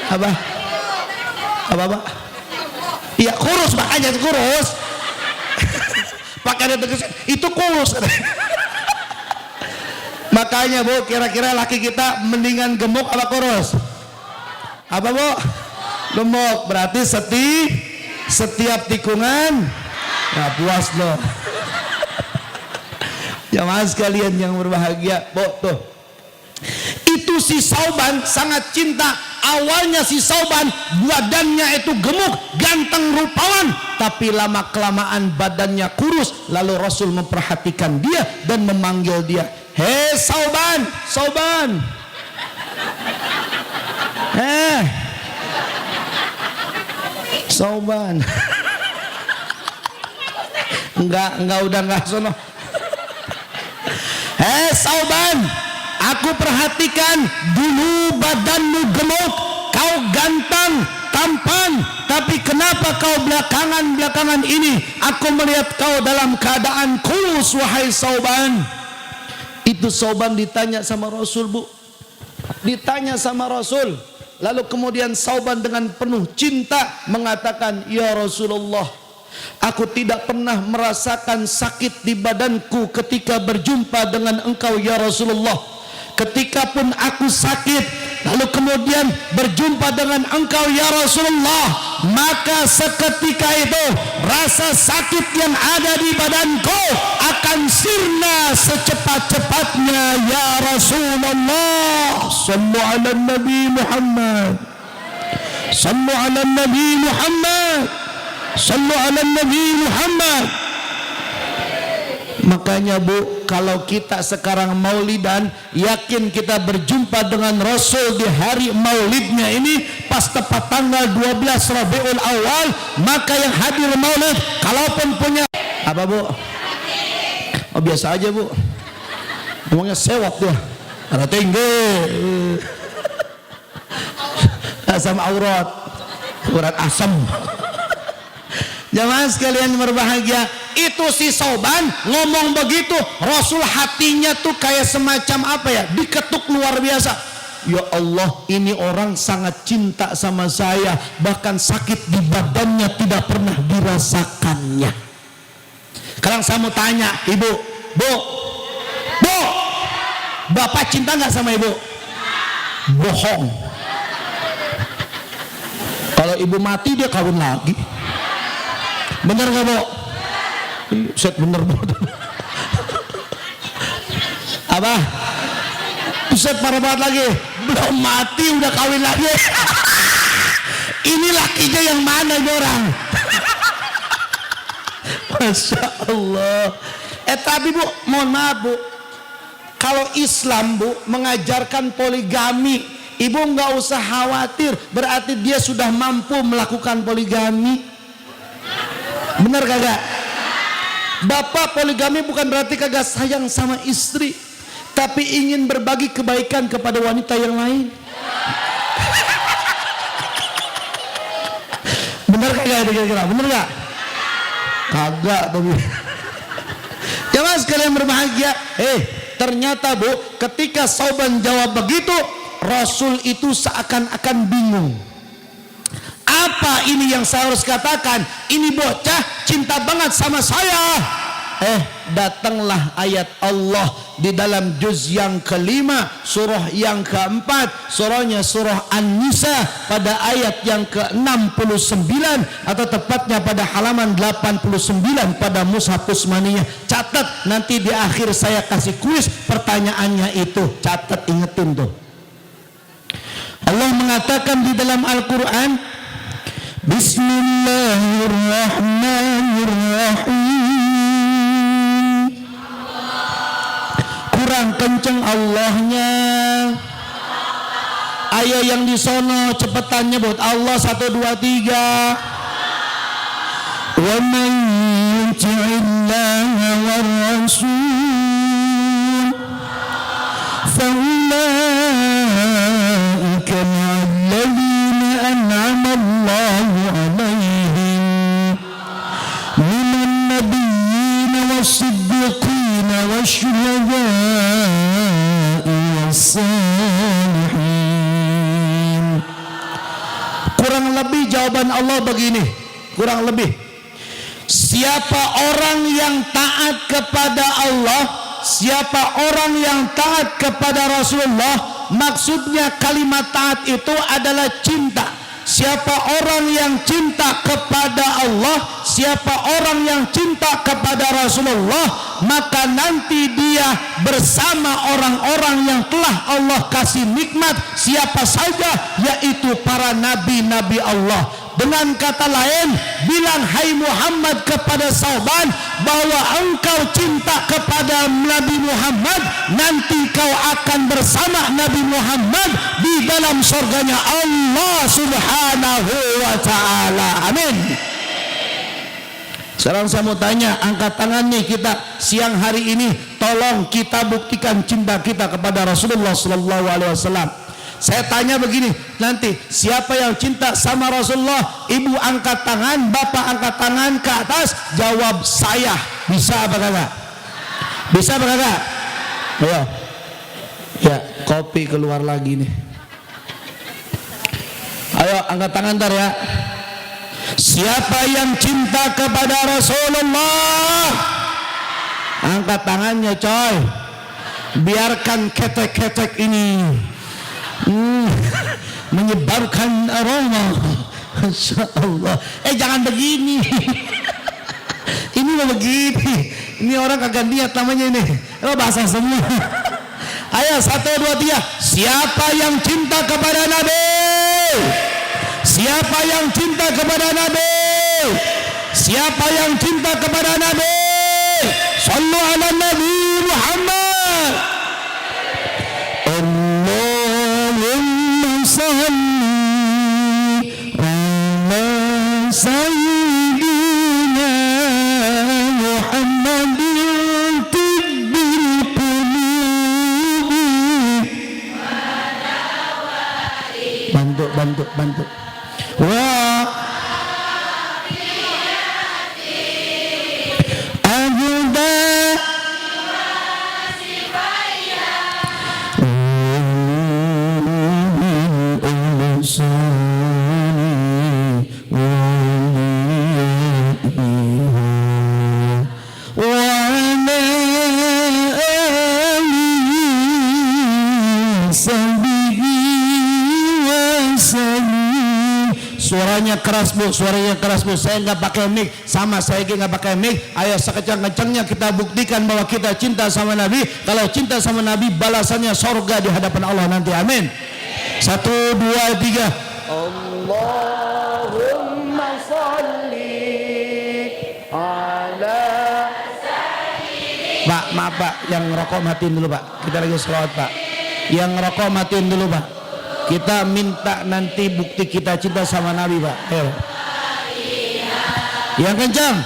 Apa? Apa? Iya kurus, makanya kurus. Pakai itu kurus. Makanya Bu, kira-kira laki kita mendingan gemuk apa kurus? Apa Bu? Gemuk, berarti setiap tikungan nah puas loh. Jamaah sekalian yang berbahagia, Bu, tuh. Itu si Sauban sangat cinta. Awalnya si Sauban badannya itu gemuk, ganteng, rupawan, tapi lama kelamaan badannya kurus. Lalu Rasul memperhatikan dia dan memanggil dia, "Hei Sauban, Sauban." Sauban. Enggak sono. Hei Sauban, aku perhatikan dulu badanmu gemuk, kau ganteng, tampan, tapi kenapa kau belakangan ini aku melihat kau dalam keadaan kurus, wahai Sauban. Itu Sauban ditanya sama Rasul, Bu. Ditanya sama Rasul. Lalu kemudian Sauban dengan penuh cinta mengatakan, "Ya Rasulullah, aku tidak pernah merasakan sakit di badanku ketika berjumpa dengan engkau ya Rasulullah. Ketika pun aku sakit, lalu kemudian berjumpa dengan engkau ya Rasulullah, maka seketika itu rasa sakit yang ada di badanku akan sirna secepat-cepatnya ya Rasulullah." Sallu ala Nabi Muhammad, sallu ala Nabi Muhammad, sallu ala Nabi Muhammad. Makanya Bu, kalau kita sekarang maulidan, yakin kita berjumpa dengan Rasul di hari maulidnya ini pas tepat tanggal 12 Rabiul Awal. Maka yang hadir maulid, kalaupun punya apa Bu? Oh biasa aja Bu, ngomongnya sewak dia, ada tinggi asam urat asam. Jamaah sekalian berbahagia, itu si Sauban ngomong begitu, Rasul hatinya tuh kayak semacam apa ya, diketuk luar biasa. Ya Allah, ini orang sangat cinta sama saya, bahkan sakit di badannya tidak pernah dirasakannya. Sekarang saya mau tanya, Ibu, Bu, Bapak cinta nggak sama Ibu? Bohong. Kalau Ibu mati dia kawin lagi. Bener gak Bu? Set bener Bu. Apa? Set parah banget lagi. Belum mati udah kawin lagi. Ini lakinya yang mana ini orang? Masya Allah. Tapi Bu, mohon maaf Bu, kalau Islam Bu mengajarkan poligami, Ibu nggak usah khawatir, berarti dia sudah mampu melakukan poligami. Benar kagak? Bapak poligami bukan berarti kagak sayang sama istri, tapi ingin berbagi kebaikan kepada wanita yang lain. Benar kagak kira-kira? Benar gak? Kagak tapi. Jamaah sekalian berbahagia, ternyata Bu, ketika Sauban jawab begitu, Rasul itu seakan-akan bingung. Apa ini yang saya harus katakan? Ini bocah cinta banget sama saya. Datanglah ayat Allah di dalam juz yang kelima, surah yang keempat, surahnya surah An-Nisa pada ayat yang ke-69 atau tepatnya pada halaman 89 pada mushaf Usmaniyah. Catat, nanti di akhir saya kasih kuis pertanyaannya itu. Catat, ingetin tuh. Allah mengatakan di dalam Al-Quran, Bismillahirrahmanirrahim. Kurang kenceng Allahnya. Ayo yang di sono cepetan nyebut Allah 1 2 3. Wa man yuti'illaha war rasul والصديقين والشهداء والصالحين. Kurang lebih jawaban Allah begini, kurang lebih. Siapa orang yang taat kepada Allah, siapa orang yang taat kepada Rasulullah, maksudnya kalimat taat itu adalah cinta. Siapa orang yang cinta kepada Allah, siapa orang yang cinta kepada Rasulullah, maka nanti dia bersama orang-orang yang telah Allah kasih nikmat, siapa saja, yaitu para nabi-nabi Allah. Dengan kata lain, bilang hai Muhammad kepada Sauban bahwa engkau cinta kepada Nabi Muhammad, nanti kau akan bersama Nabi Muhammad di dalam surganya Allah Subhanahu wa ta'ala. Amin. Sekarang saya mau tanya, angkat tangan nih kita siang hari ini, tolong kita buktikan cinta kita kepada Rasulullah sallallahu alaihi wasallam. Saya tanya begini, nanti siapa yang cinta sama Rasulullah? Ibu angkat tangan, bapak angkat tangan ke atas, jawab saya. Bisa apa kagak? Bisa apa kagak? Ayo. Ya, kopi keluar lagi nih. Ayo angkat tangan ntar ya. Siapa yang cinta kepada Rasulullah? Angkat tangannya coy. Biarkan ketek-ketek ini menyebarkan aroma. Masya Allah. Jangan begini. Ini mau begini. Ini orang kagak niat namanya ini. Bahasa semua. Ayo 1, 2, 3. Siapa yang cinta kepada Nabi? Siapa yang cinta kepada Nabi? Siapa yang cinta kepada Nabi? Sallu ala Nabi Muhammad. Allahumma salli ala sayyidina Muhammadin tibbil qulubi. Bantu. Wah. Suaranya keras bu, suaranya keras bu. Saya nggak pakai mic, sama saya nggak pakai mic. Ayo sekecang-kencangnya kita buktikan bahwa kita cinta sama Nabi. Kalau cinta sama Nabi, balasannya sorga di hadapan Allah nanti. Amin. 1, 2, 3. Allahumma sholli ala Pak, maaf Pak, yang rokok matiin dulu Pak. Kita lagi selawat Pak. Yang rokok matiin dulu Pak. Kita minta nanti bukti kita cinta sama Nabi Pak. Ayo. Yang kencang.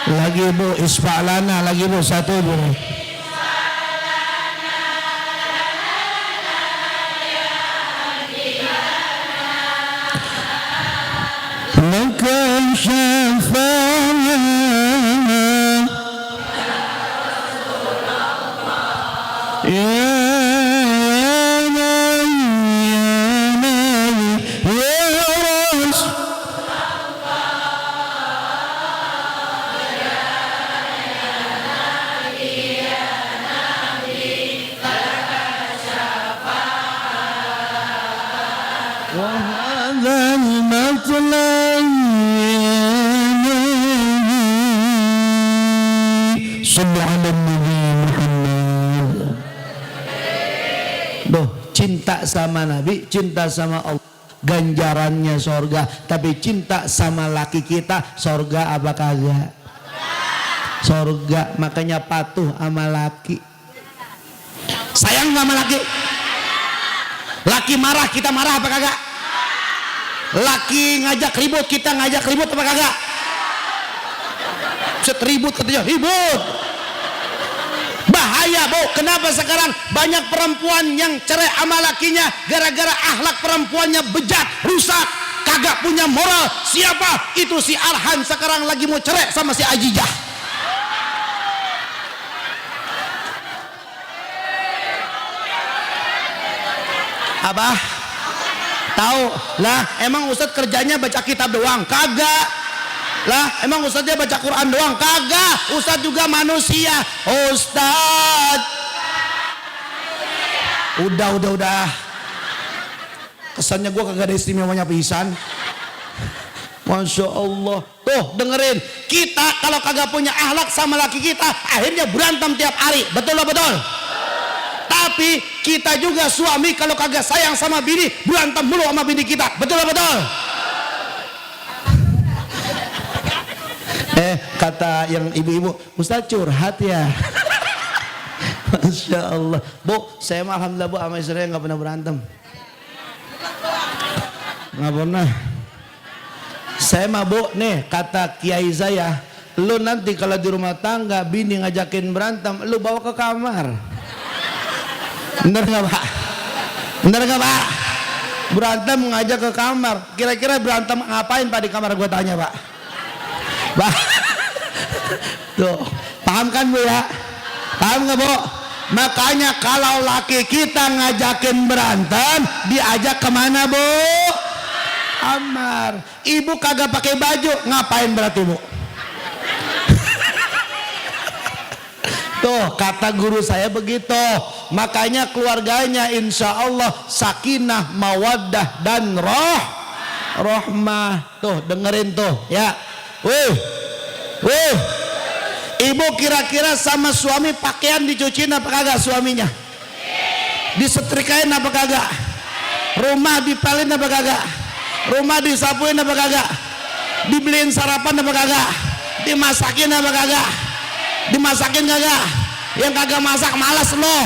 Lagi Bu, isfa'lana lagi Bu, satu Bu. Maka syafa'ana ya cinta sama Nabi, cinta sama Allah, ganjarannya sorga. Tapi cinta sama laki kita, sorga apa kagak? Sorga. Makanya patuh sama laki, sayang sama laki. Laki marah, kita marah apa kagak? Laki ngajak ribut, kita ngajak ribut apa kagak? Set ribut katanya, ribut. Bahaya Bu, kenapa sekarang banyak perempuan yang cerai sama lakinya gara-gara akhlak perempuannya bejat, rusak, kagak punya moral. Siapa? Itu si Arhan sekarang lagi mau cerai sama si Ajijah. Abah tahu lah, emang Ustadz kerjanya baca kitab doang? Kagak lah, emang Ustadznya baca Quran doang? Kagak, Ustadz juga manusia. Ustadz udah kesannya gue kagak ada istimewanya pisan. Masya Allah. Tuh dengerin, kita kalau kagak punya akhlak sama laki kita, akhirnya berantem tiap hari. Betul lah, betul. Tapi kita juga suami kalau kagak sayang sama bini, berantem mulu sama bini kita. Betul lah, betul. Kata yang ibu-ibu, Ustaz curhat ya. Masya Allah. Bu, saya mah alhamdulillah Bu, sama istri saya nggak pernah berantem. Nggak pernah. Saya mah Bu, nih kata kiai saya, lu nanti kalau di rumah tangga bini ngajakin berantem, lu bawa ke kamar. Bener nggak Pak? Bener nggak Pak? Berantem ngajak ke kamar. Kira-kira berantem ngapain Pak di kamar? Gue tanya Pak. Pak. Tuh, paham kan Bu ya? Paham nggak Bu? Makanya kalau laki kita ngajakin berantem, diajak kemana Bu? Kamar. Ibu kagak pakai baju, ngapain berarti Bu? Tuh kata guru saya begitu. Makanya keluarganya insya Allah sakinah, mawaddah dan rahmah. Tuh dengerin tuh ya. Ibu kira-kira sama suami pakaian dicuciin apa kagak suaminya? Disetrikain apa kagak? Rumah dipelin apa kagak? Rumah disapuin apa kagak? Dibeliin sarapan apa kagak? Dimasakin apa kagak? Dimasakin kagak? Yang kagak masak malas loh.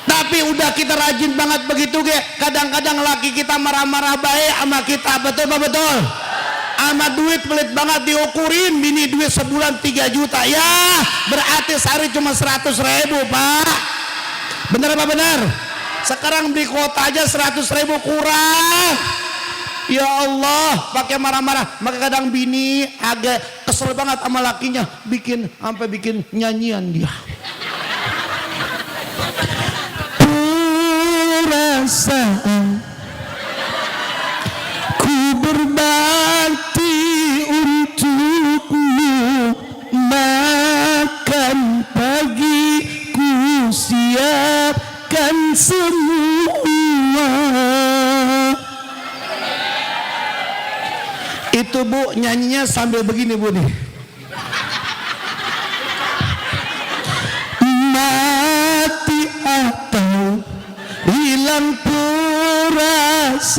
Tapi udah kita rajin banget begitu ge. Kadang-kadang laki kita marah-marah baik sama kita. Betul apa betul? Sama duit pelit banget diukurin, bini duit sebulan 3 juta ya berarti sehari cuma 100.000 Pak. Bener apa bener? Sekarang beli kuota aja 100.000 kurang. Ya Allah, pakai marah-marah. Maka kadang bini agak kesel banget sama lakinya, sampai bikin nyanyian dia. Perasaan ku berbakti untukmu, makan pagi ku siapkan semua. Itu Bu nyanyinya sambil begini Bu nih. Mati atau hilang perasaanmu,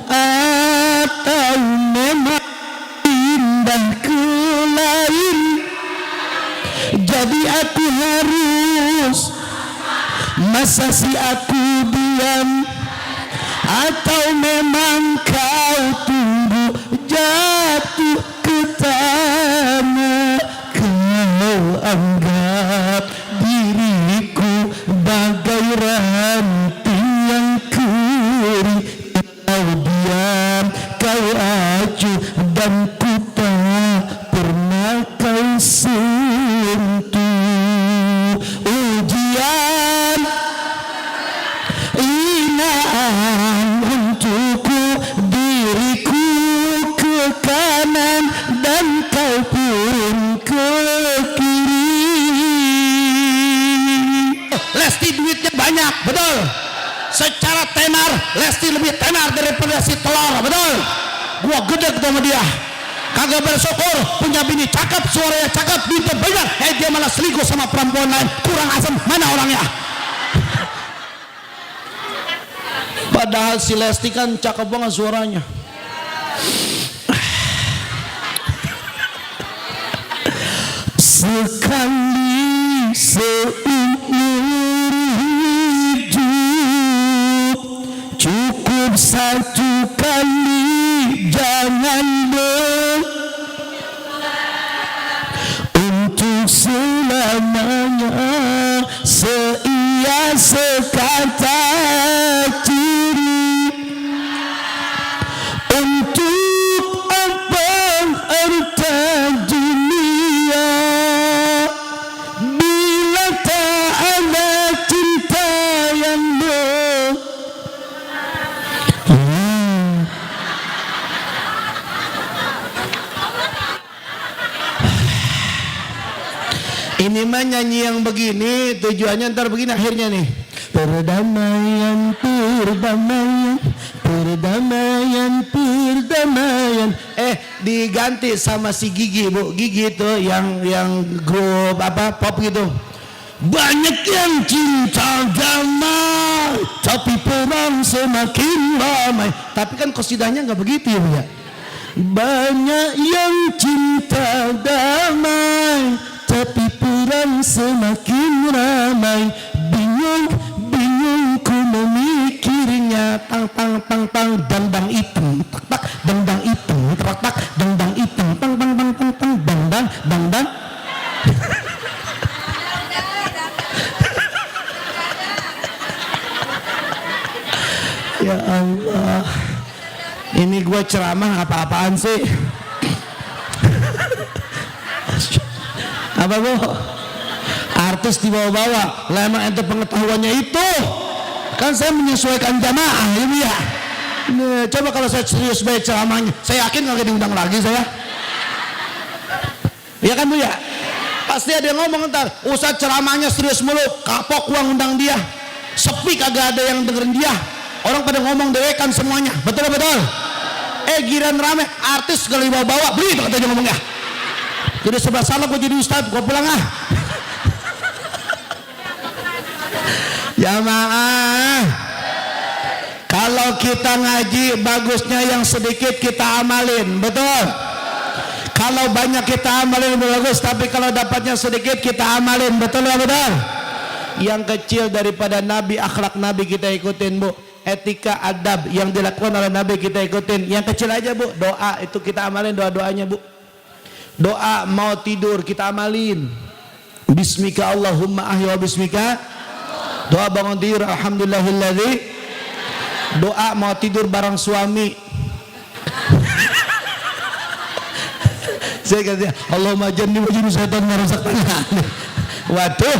atau memang pindah ke lain. Jadi aku harus, masa si aku diam, atau memang kau tunggu jatuh ke dan ku tak pernah kau sentuh. Ujian hinaan untukku, diriku ke kanan dan kau pun ke kiri. Lesti duitnya banyak, betul. Secara tenar Lesti lebih tenar daripada si telur, betul. Gua gede sama dia, kagak bersyukur punya bini cakep, suaranya cakep, duitnya banyak, dia malah selingkuh sama perempuan lain. Kurang asem, mana orangnya? Padahal si Lesti kan cakep banget suaranya. Sekali seumur hidup, cukup satu kali, jangan untuk selamanya, seia sekata ciri. Untuk apa harta dunia bila tak ada cinta yang Ini mah nyanyi yang begini tujuannya ntar begini akhirnya nih. Perdamaian, perdamaian, perdamaian, perdamaian. Diganti sama si Gigi, Bu. Gigi itu yang grup apa pop gitu. Banyak yang cinta damai, tapi perang semakin ramai. Tapi kan kosidahnya nggak begitu ya, Bu ya. Banyak yang cinta damai, tapi perang semakin ramai. Bingung, bingung ku memikirnya. Tang tang tang tang, dang hitam, tak tak, dang hitam, tak tak, dang hitam, tang tang tang tang tang, dang. Ya Allah, ini gua ceramah apa-apaan sih? Apa Bu? Artis dibawa-bawa, lah emang ente pengetahuannya itu kan saya menyesuaikan jamaah ya Bu ya. Nah, coba kalau saya serius baik ceramahnya, saya yakin nggak diundang lagi saya. Ya kan Bu ya? Pasti ada yang ngomong ntar, Ustadz ceramahnya serius mulu, kapok uang undang dia, sepi kagak ada yang dengerin dia, orang pada ngomong dewekan semuanya, betul. Giran rame, artis sekali bawa-bawa, begitu katanya ngomongnya. Jadi sebelah salah gue jadi ustadz, gue pulang ah. Jamaah, kalau kita ngaji bagusnya yang sedikit kita amalin, betul. Kalau banyak kita amalin bagus, tapi kalau dapatnya sedikit kita amalin, betul. Yang kecil daripada Nabi, akhlak Nabi kita ikutin Bu. Etika adab yang dilakukan oleh Nabi kita ikutin. Yang kecil aja Bu, doa itu kita amalin, doa-doanya Bu. Doa mau tidur kita amalin. Bismika Allahumma ahya wa bismika. Doa bangun tidur alhamdulillahilladzi. Doa mau tidur bareng suami. Saya kata Allahumma janni wa jinni syaitan merusak-rusak. Waduh,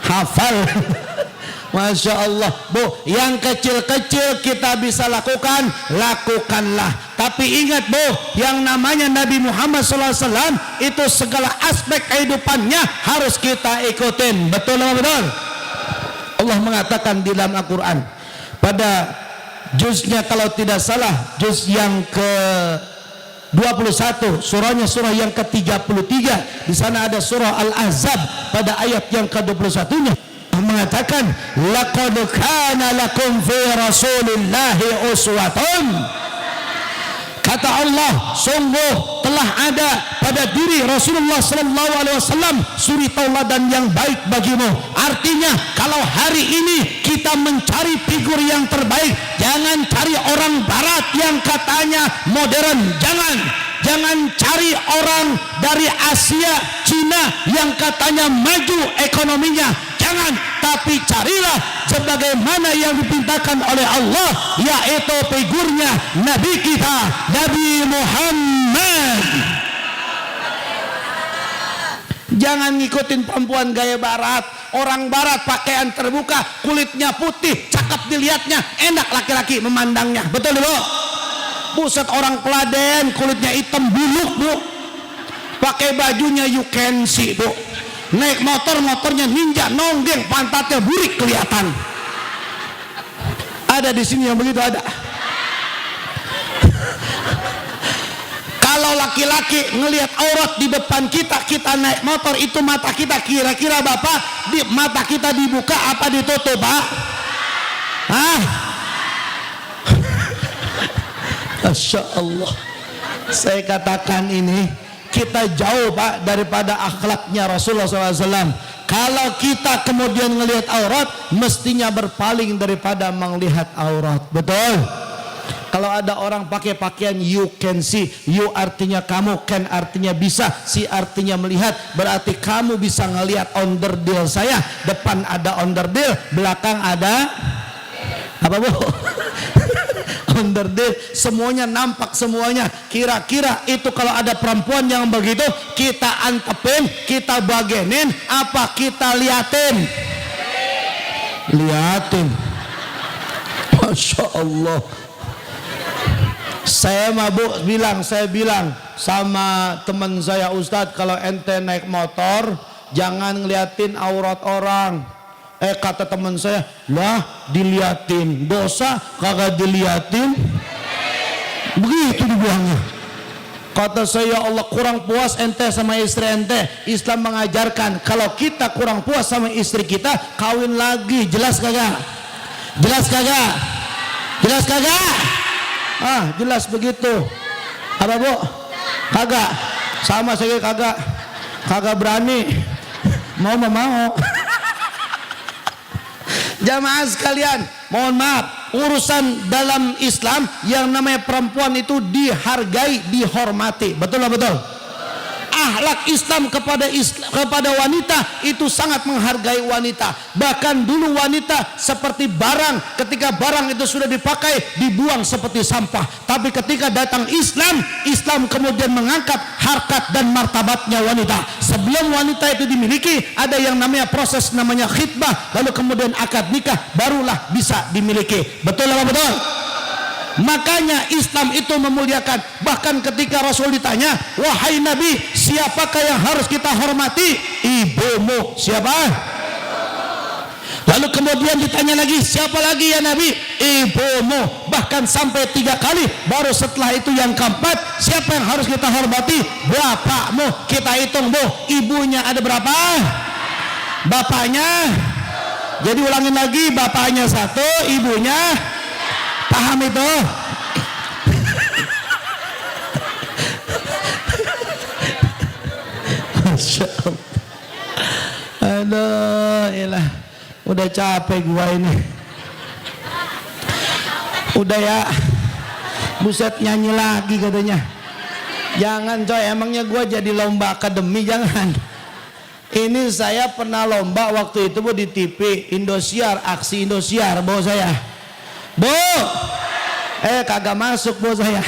hafal. Masya Allah Bu, yang kecil-kecil kita bisa lakukan, lakukanlah. Tapi ingat Bu, yang namanya Nabi Muhammad SAW itu segala aspek kehidupannya harus kita ikutin. Betul? Allah mengatakan di dalam Al-Quran pada juznya kalau tidak salah, juz yang ke 21, surahnya surah yang ke-33, di sana ada surah Al-Ahzab pada ayat yang ke-21-nya mengatakan laqad kana lakum fi rasulillahi uswatun. Kata Allah, sungguh telah ada pada diri Rasulullah sallallahu alaihi wasallam suri tauladan yang baik bagimu. Artinya kalau hari ini kita mencari figur yang terbaik, jangan cari orang barat yang katanya modern, jangan cari orang dari Asia, Cina yang katanya maju ekonominya. jangan, tapi carilah sebagaimana yang dipintakan oleh Allah, yaitu figurnya Nabi kita, Nabi Muhammad. Jangan ngikutin perempuan gaya barat. Orang barat pakaian terbuka, kulitnya putih, cakep dilihatnya, enak laki-laki memandangnya. Betul Bu? Buset, orang Kladen kulitnya hitam buluk Bu, pakai bajunya you can see Bu, naik motornya ninja, nonggeng, pantatnya burik kelihatan. Ada di sini yang begitu, ada. Kalau laki-laki ngelihat aurat di depan kita, kita naik motor, itu mata kita, kira-kira Bapak, di mata kita dibuka apa ditutup Pak? Hah? Masya Allah, saya katakan ini kita jauh Pak daripada akhlaknya Rasulullah SAW. Kalau kita kemudian ngelihat aurat, mestinya berpaling daripada melihat aurat. Betul? Kalau ada orang pakai pakaian you can see, you artinya kamu, can artinya bisa, see artinya melihat, berarti kamu bisa ngelihat onderdil saya. Depan ada onderdil, belakang ada apa Bu? Onderdil, semuanya nampak semuanya. Kira-kira itu kalau ada perempuan yang begitu, kita antepin, kita bagenin, apa kita liatin? Liatin. Masya Allah. Saya mabuk saya bilang sama teman saya, Ustadz, kalau ente naik motor jangan ngeliatin aurat orang. Kata teman saya, lah diliatin, dosa kagak diliatin. Begitu dibilangnya. Kata saya, Allah, kurang puas ente sama istri ente. Islam mengajarkan kalau kita kurang puas sama istri kita, kawin lagi. Jelas kagak? Jelas kagak? Jelas kagak? Ah, jelas begitu. Apa Bu? Kagak. Sama saya kagak. Kagak berani. Mau. Jamaah sekalian, mohon maaf, urusan dalam Islam yang namanya perempuan itu dihargai, dihormati. Betul lah, betul? Akhlak Islam kepada wanita itu sangat menghargai wanita. Bahkan dulu wanita seperti barang, ketika barang itu sudah dipakai dibuang seperti sampah. Tapi ketika datang Islam, Islam kemudian mengangkat harkat dan martabatnya wanita. Sebelum wanita itu dimiliki, ada yang namanya proses namanya khitbah, lalu kemudian akad nikah, barulah bisa dimiliki. Betul apa betul? Makanya Islam itu memuliakan. Bahkan ketika Rasul ditanya, wahai Nabi, siapakah yang harus kita hormati? Ibumu. Siapa? Lalu kemudian ditanya lagi, siapa lagi ya Nabi? Ibumu. Bahkan sampai 3 kali. Baru setelah itu yang keempat, siapa yang harus kita hormati? Bapakmu. Kita hitung Bu, ibunya ada berapa? Bapaknya. Jadi ulangin lagi, bapaknya 1, ibunya. Paham itu? Masya Allah. Aduh, ilah. Udah capek gua ini. Udah ya. Buset, nyanyi lagi katanya. Jangan coy, emangnya gua jadi lomba akademi, jangan. Ini saya pernah lomba waktu itu Bu di TV Indosiar, aksi Indosiar bawa saya. Bu, kagak masuk Bu saya.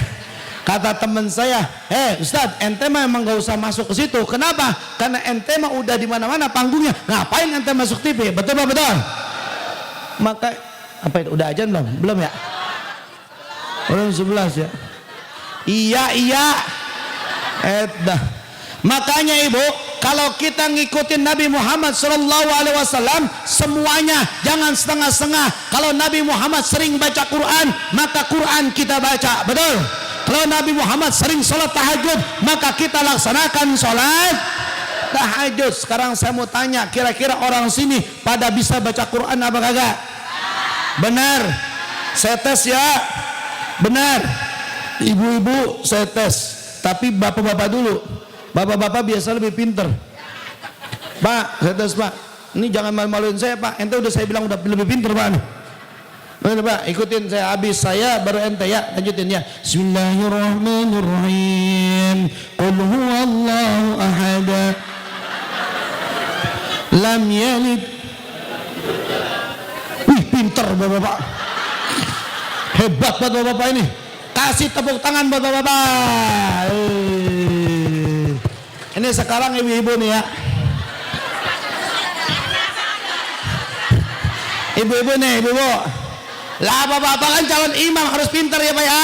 Kata teman saya, Ustadz, ente mah emang gak usah masuk ke situ. Kenapa? Karena ente mah udah di mana-mana panggungnya. Ngapain ente masuk TV? Betul Pak, betul? Maka apa itu? Udah ajan belum? Belum ya? Belum 11 ya? Iya. Makanya Ibu, kalau kita ngikutin Nabi Muhammad SAW, semuanya jangan setengah-setengah. Kalau Nabi Muhammad sering baca Quran, maka Quran kita baca. Betul? Kalau Nabi Muhammad sering sholat tahajud, maka kita laksanakan sholat tahajud. Sekarang saya mau tanya, kira-kira orang sini pada bisa baca Quran apa kagak? Benar? Saya tes ya. Benar? Ibu-ibu saya tes. Tapi bapak-bapak dulu. Bapak-bapak biasa lebih pinter. Pak, saya tes Pak. Ini jangan malu-maluin saya Pak. Ente udah saya bilang udah lebih pinter Pak. Bener Pak, ikutin saya, habis saya baru ente ya. Lanjutin ya. Bismillahirrahmanirrahim. Qul huwallahu ahad. Lam yalid Wih, pinter bapak-bapak. Hebat buat bapak-bapak ini. Kasih tepuk tangan buat bapak-bapak. Ini sekarang ibu-ibu nih ya. Ibu-ibu nih, ibu-ibu. Lah bapak-bapak kan calon imam harus pinter ya Pak ya.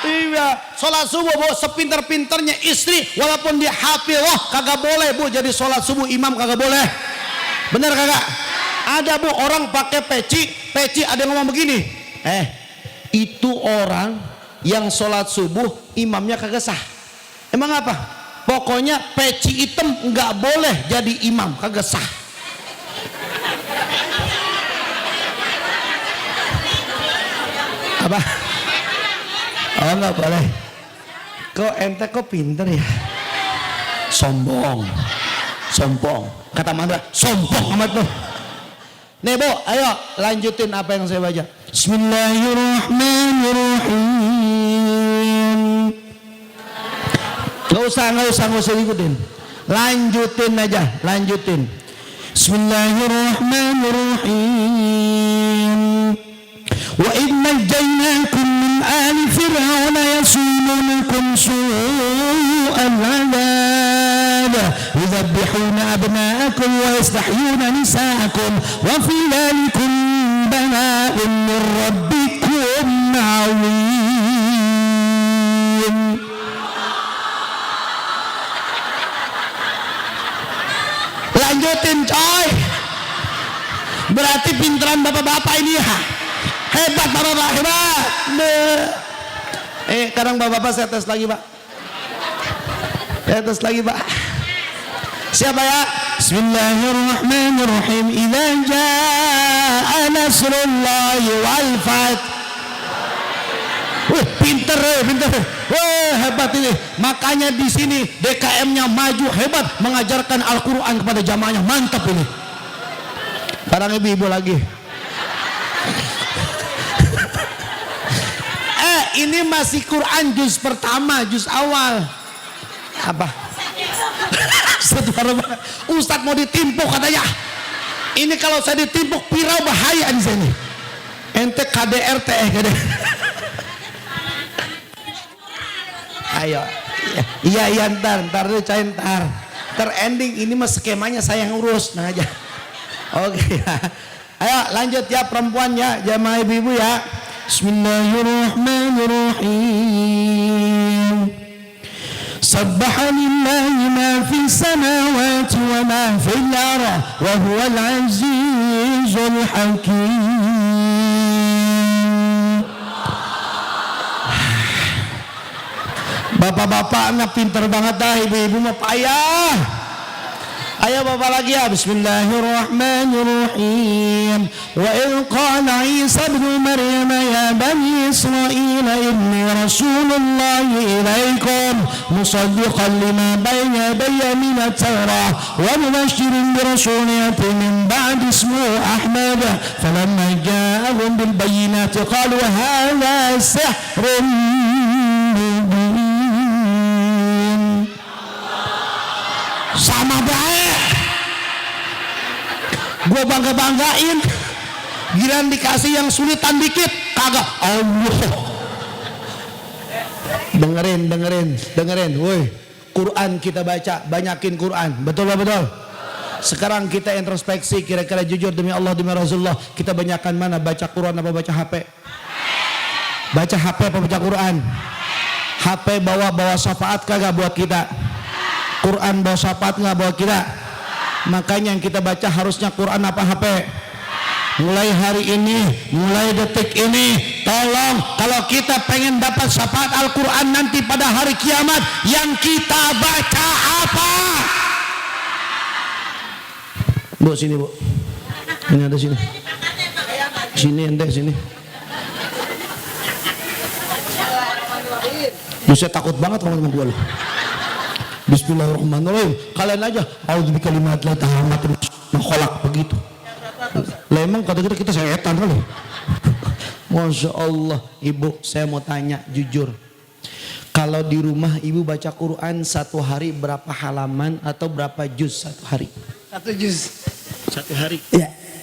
Iya, sholat subuh Bu, sepinter-pinternya istri walaupun dia hafizah kagak boleh Bu jadi sholat subuh imam kagak boleh. Bener kagak? Ada Bu orang pakai peci ada yang ngomong begini. Itu orang yang sholat subuh imamnya kagak sah. Emang apa? Pokoknya peci hitam nggak boleh jadi imam kagak sah. Apa? Oh nggak boleh. Kok ente kok pinter ya? Sombong. Kata Mandra, sombong amat tuh. Nih Bu, ayo lanjutin apa yang saya baca. Bismillahirrahmanirrahim. Nggak usah ikutin. Lanjutin aja, lanjutin. Bismillahirrahmanirrahim. Wa idh najaynakum min ali fir'auna yasumunakum su'al 'adab yudhabbihuna abna'akum wa yastahyuna nisa'akum wa fi dhalikum bala'un min rabbikum 'azim. Lanjutin coy. Berarti pinteran bapak-bapak ini ya. Hebat bapak-bapak, hebat. Sekarang bapak-bapak saya tes lagi Pak. Siapa ya? Bismillahirrahmanirrahim. Idza jaa nasrullahi wal fath. Pinter. Hebat ini. Makanya di sini DKM-nya maju hebat mengajarkan Al-Qur'an kepada jamaahnya. Mantap ini. Sekarang ibu-ibu lagi. Ini masih Quran juz pertama, juz awal. Apa? Ustadz mau ditimpuk katanya. Ini kalau saya ditimpuk pirau bahaya di sini. Ente KDRT gede. Ayo. Iya ntar dulu cair ntar. Ending ini mah skemanya saya yang urus nah aja. Oke. Ayo lanjut ya perempuan ya, jamaah ibu-ibu ya. Bismillahirrahmanirrahim. Sabbaha lillahi ma fi samawati wa ma fil ardi wa huwal azizul hakim. Bapak-bapak anak pinter banget dah, ibu-ibu mah payah. Ayo bapak lagi ya. Bismillahirrahmanirrahim. Wa idh qala Isa ibn Maryam ya bani Israil inni rasulullahi ilaikum musaddiqan lima bayna yadayya min at-taurah wa mubashiran bi rasulin ya'ti min ba'di ismuhu Ahmad falamma ja'ahum bil bayyinati qalu hadha sihrun mubin. Sama baik. Gue bangga-banggain. Giliran dikasih yang sulitan dikit kagak. Allah. Dengerin. Woi, Quran kita baca, banyakin Quran. Betul. Sekarang kita introspeksi, kira-kira jujur demi Allah demi Rasulullah, kita banyakkan mana baca Quran apa baca HP? Baca HP apa baca Quran? HP bawa syafaat kagak buat kita? Quran bawa syafaat nggak buat kita? Makanya yang kita baca harusnya Quran apa HP? Mulai hari ini, mulai detik ini, tolong kalau kita pengen dapat syafaat Al-Quran nanti pada hari kiamat, yang kita baca apa? Bu sini Bu, ini ada sini, ente sini. Lu saya takut banget sama gue loh. Bismillahirrahmanirrahim. Kalian aja a'udzubika kalimatil tahammatin kholaq begitu. Lah emang kata kita setan kali. Masya Allah. Ibu saya mau tanya jujur, kalau di rumah ibu baca Quran satu hari berapa halaman atau berapa juz satu hari? Satu juz. Satu hari? Ya.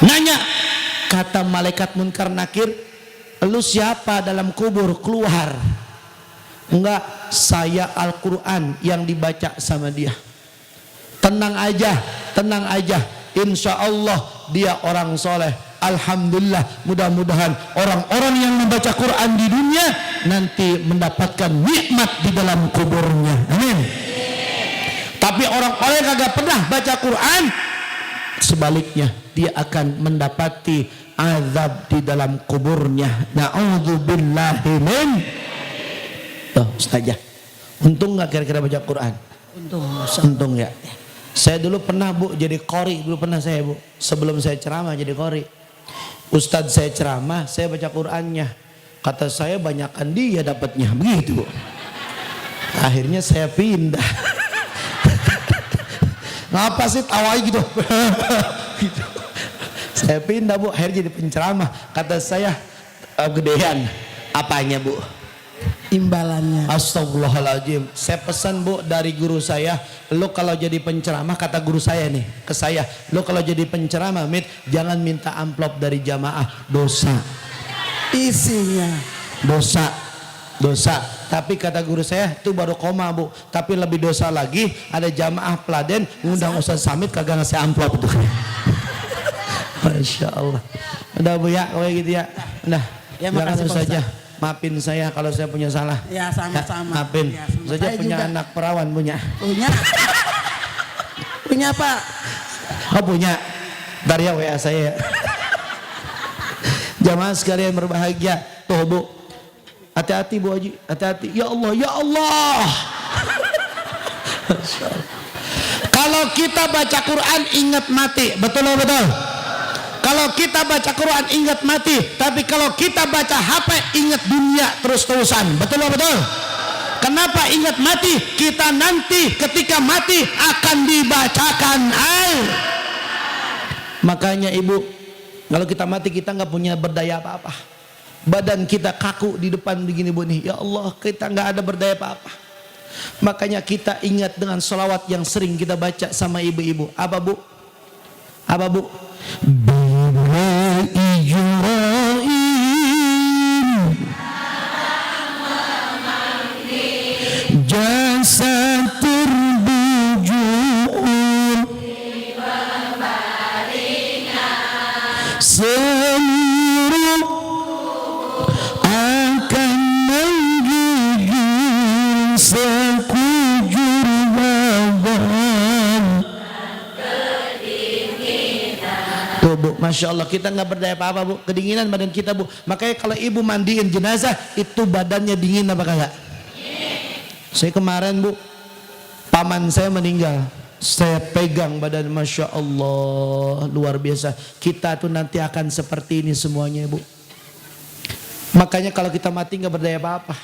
Nanya, kata malaikat Munkar Nakir, lu siapa dalam kubur? Keluar. Enggak, saya Al-Quran yang dibaca sama dia. Tenang aja, tenang aja, insya Allah dia orang soleh. Alhamdulillah, mudah-mudahan orang-orang yang membaca Quran di dunia nanti mendapatkan nikmat di dalam kuburnya. Amin. Tapi orang-orang yang kagak pernah baca Quran, sebaliknya dia akan mendapati azab di dalam kuburnya. Na'udzubillahi min. Tuh, Ustazah, untung nggak kira-kira baca Quran? Untung ya. Saya dulu pernah Bu jadi qori, dulu pernah saya Bu, sebelum saya ceramah jadi qori. Ustadz saya ceramah, saya baca Qurannya. Kata saya banyakkan dia dapatnya, begitu Bu. Akhirnya saya pindah. Ngapa sih tawa gitu? Gitu. Saya pindah Bu, akhirnya jadi penceramah. Kata saya gedean. Apanya Bu? Imbalannya. Astagfirullahaladzim. Saya pesan Bu dari guru saya, lo kalau jadi penceramah, kata guru saya nih ke saya, lo kalau jadi penceramah Mit, jangan minta amplop dari jamaah, dosa. Isinya Dosa. Dosa. Tapi kata guru saya itu baru koma Bu, tapi lebih dosa lagi ada jamaah peladen ngundang Ustaz Samit kagak ngasih amplop tuh. Masya Allah. Udah Bu ya, kayak gitu ya. Udah. Ya, jangan makasih, Pak saja. Maafin saya kalau saya punya salah. ya sama-sama. Maafin. Ya, sama. Saja Saya punya juga. anak perawan punya. Punya Pak. Oh punya. Ntar ya WA saya. Jamaah sekalian berbahagia. Tuh Bu. Hati-hati Bu Haji. Hati-hati. Ya Allah. Ya Allah. Kalau kita baca Quran ingat mati. Betul atau betul? Kalau kita baca Quran ingat mati, tapi kalau kita baca HP ingat dunia terus-terusan. Betul atau betul? Kenapa ingat mati? Kita nanti ketika mati akan dibacakan Makanya Ibu, kalau kita mati kita nggak punya berdaya apa-apa. Badan kita kaku di depan begini Bu nih. Ya Allah, kita nggak ada berdaya apa-apa. Makanya kita ingat dengan sholawat yang sering kita baca sama ibu-ibu. Apa Bu? Apa Bu? Jasa terbujur seluruh akan menggigil sekujur badan. Tuh Bu, Masya Allah, kita nggak berdaya apa-apa Bu, kedinginan badan kita Bu. Makanya kalau ibu mandiin jenazah itu badannya dingin apa kagak? Saya kemarin Bu, paman saya meninggal, saya pegang badan, Masya Allah, luar biasa. Kita tuh nanti akan seperti ini semuanya Bu. Makanya kalau kita mati nggak berdaya apa-apa.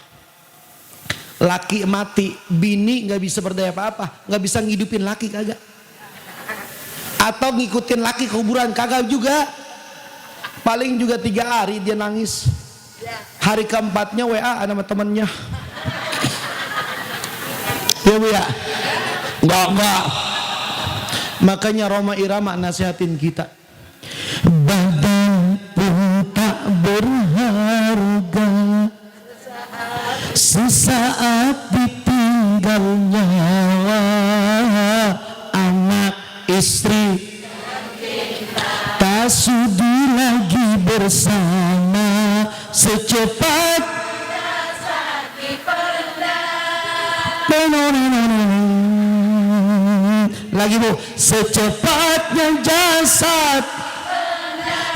Laki mati, bini nggak bisa berdaya apa-apa, nggak bisa ngidupin laki kagak. Atau ngikutin laki ke kuburan kagak juga. Paling juga 3 hari dia nangis. Hari keempatnya WA sama temennya. Ya Bu ya. Enggak. Makanya Roma Irama nasihatin kita. Badan pun tak berharga sesaat ditinggal nyawa, anak istri tak sudi lagi bersama, secepat lagi Bu, secepatnya jasad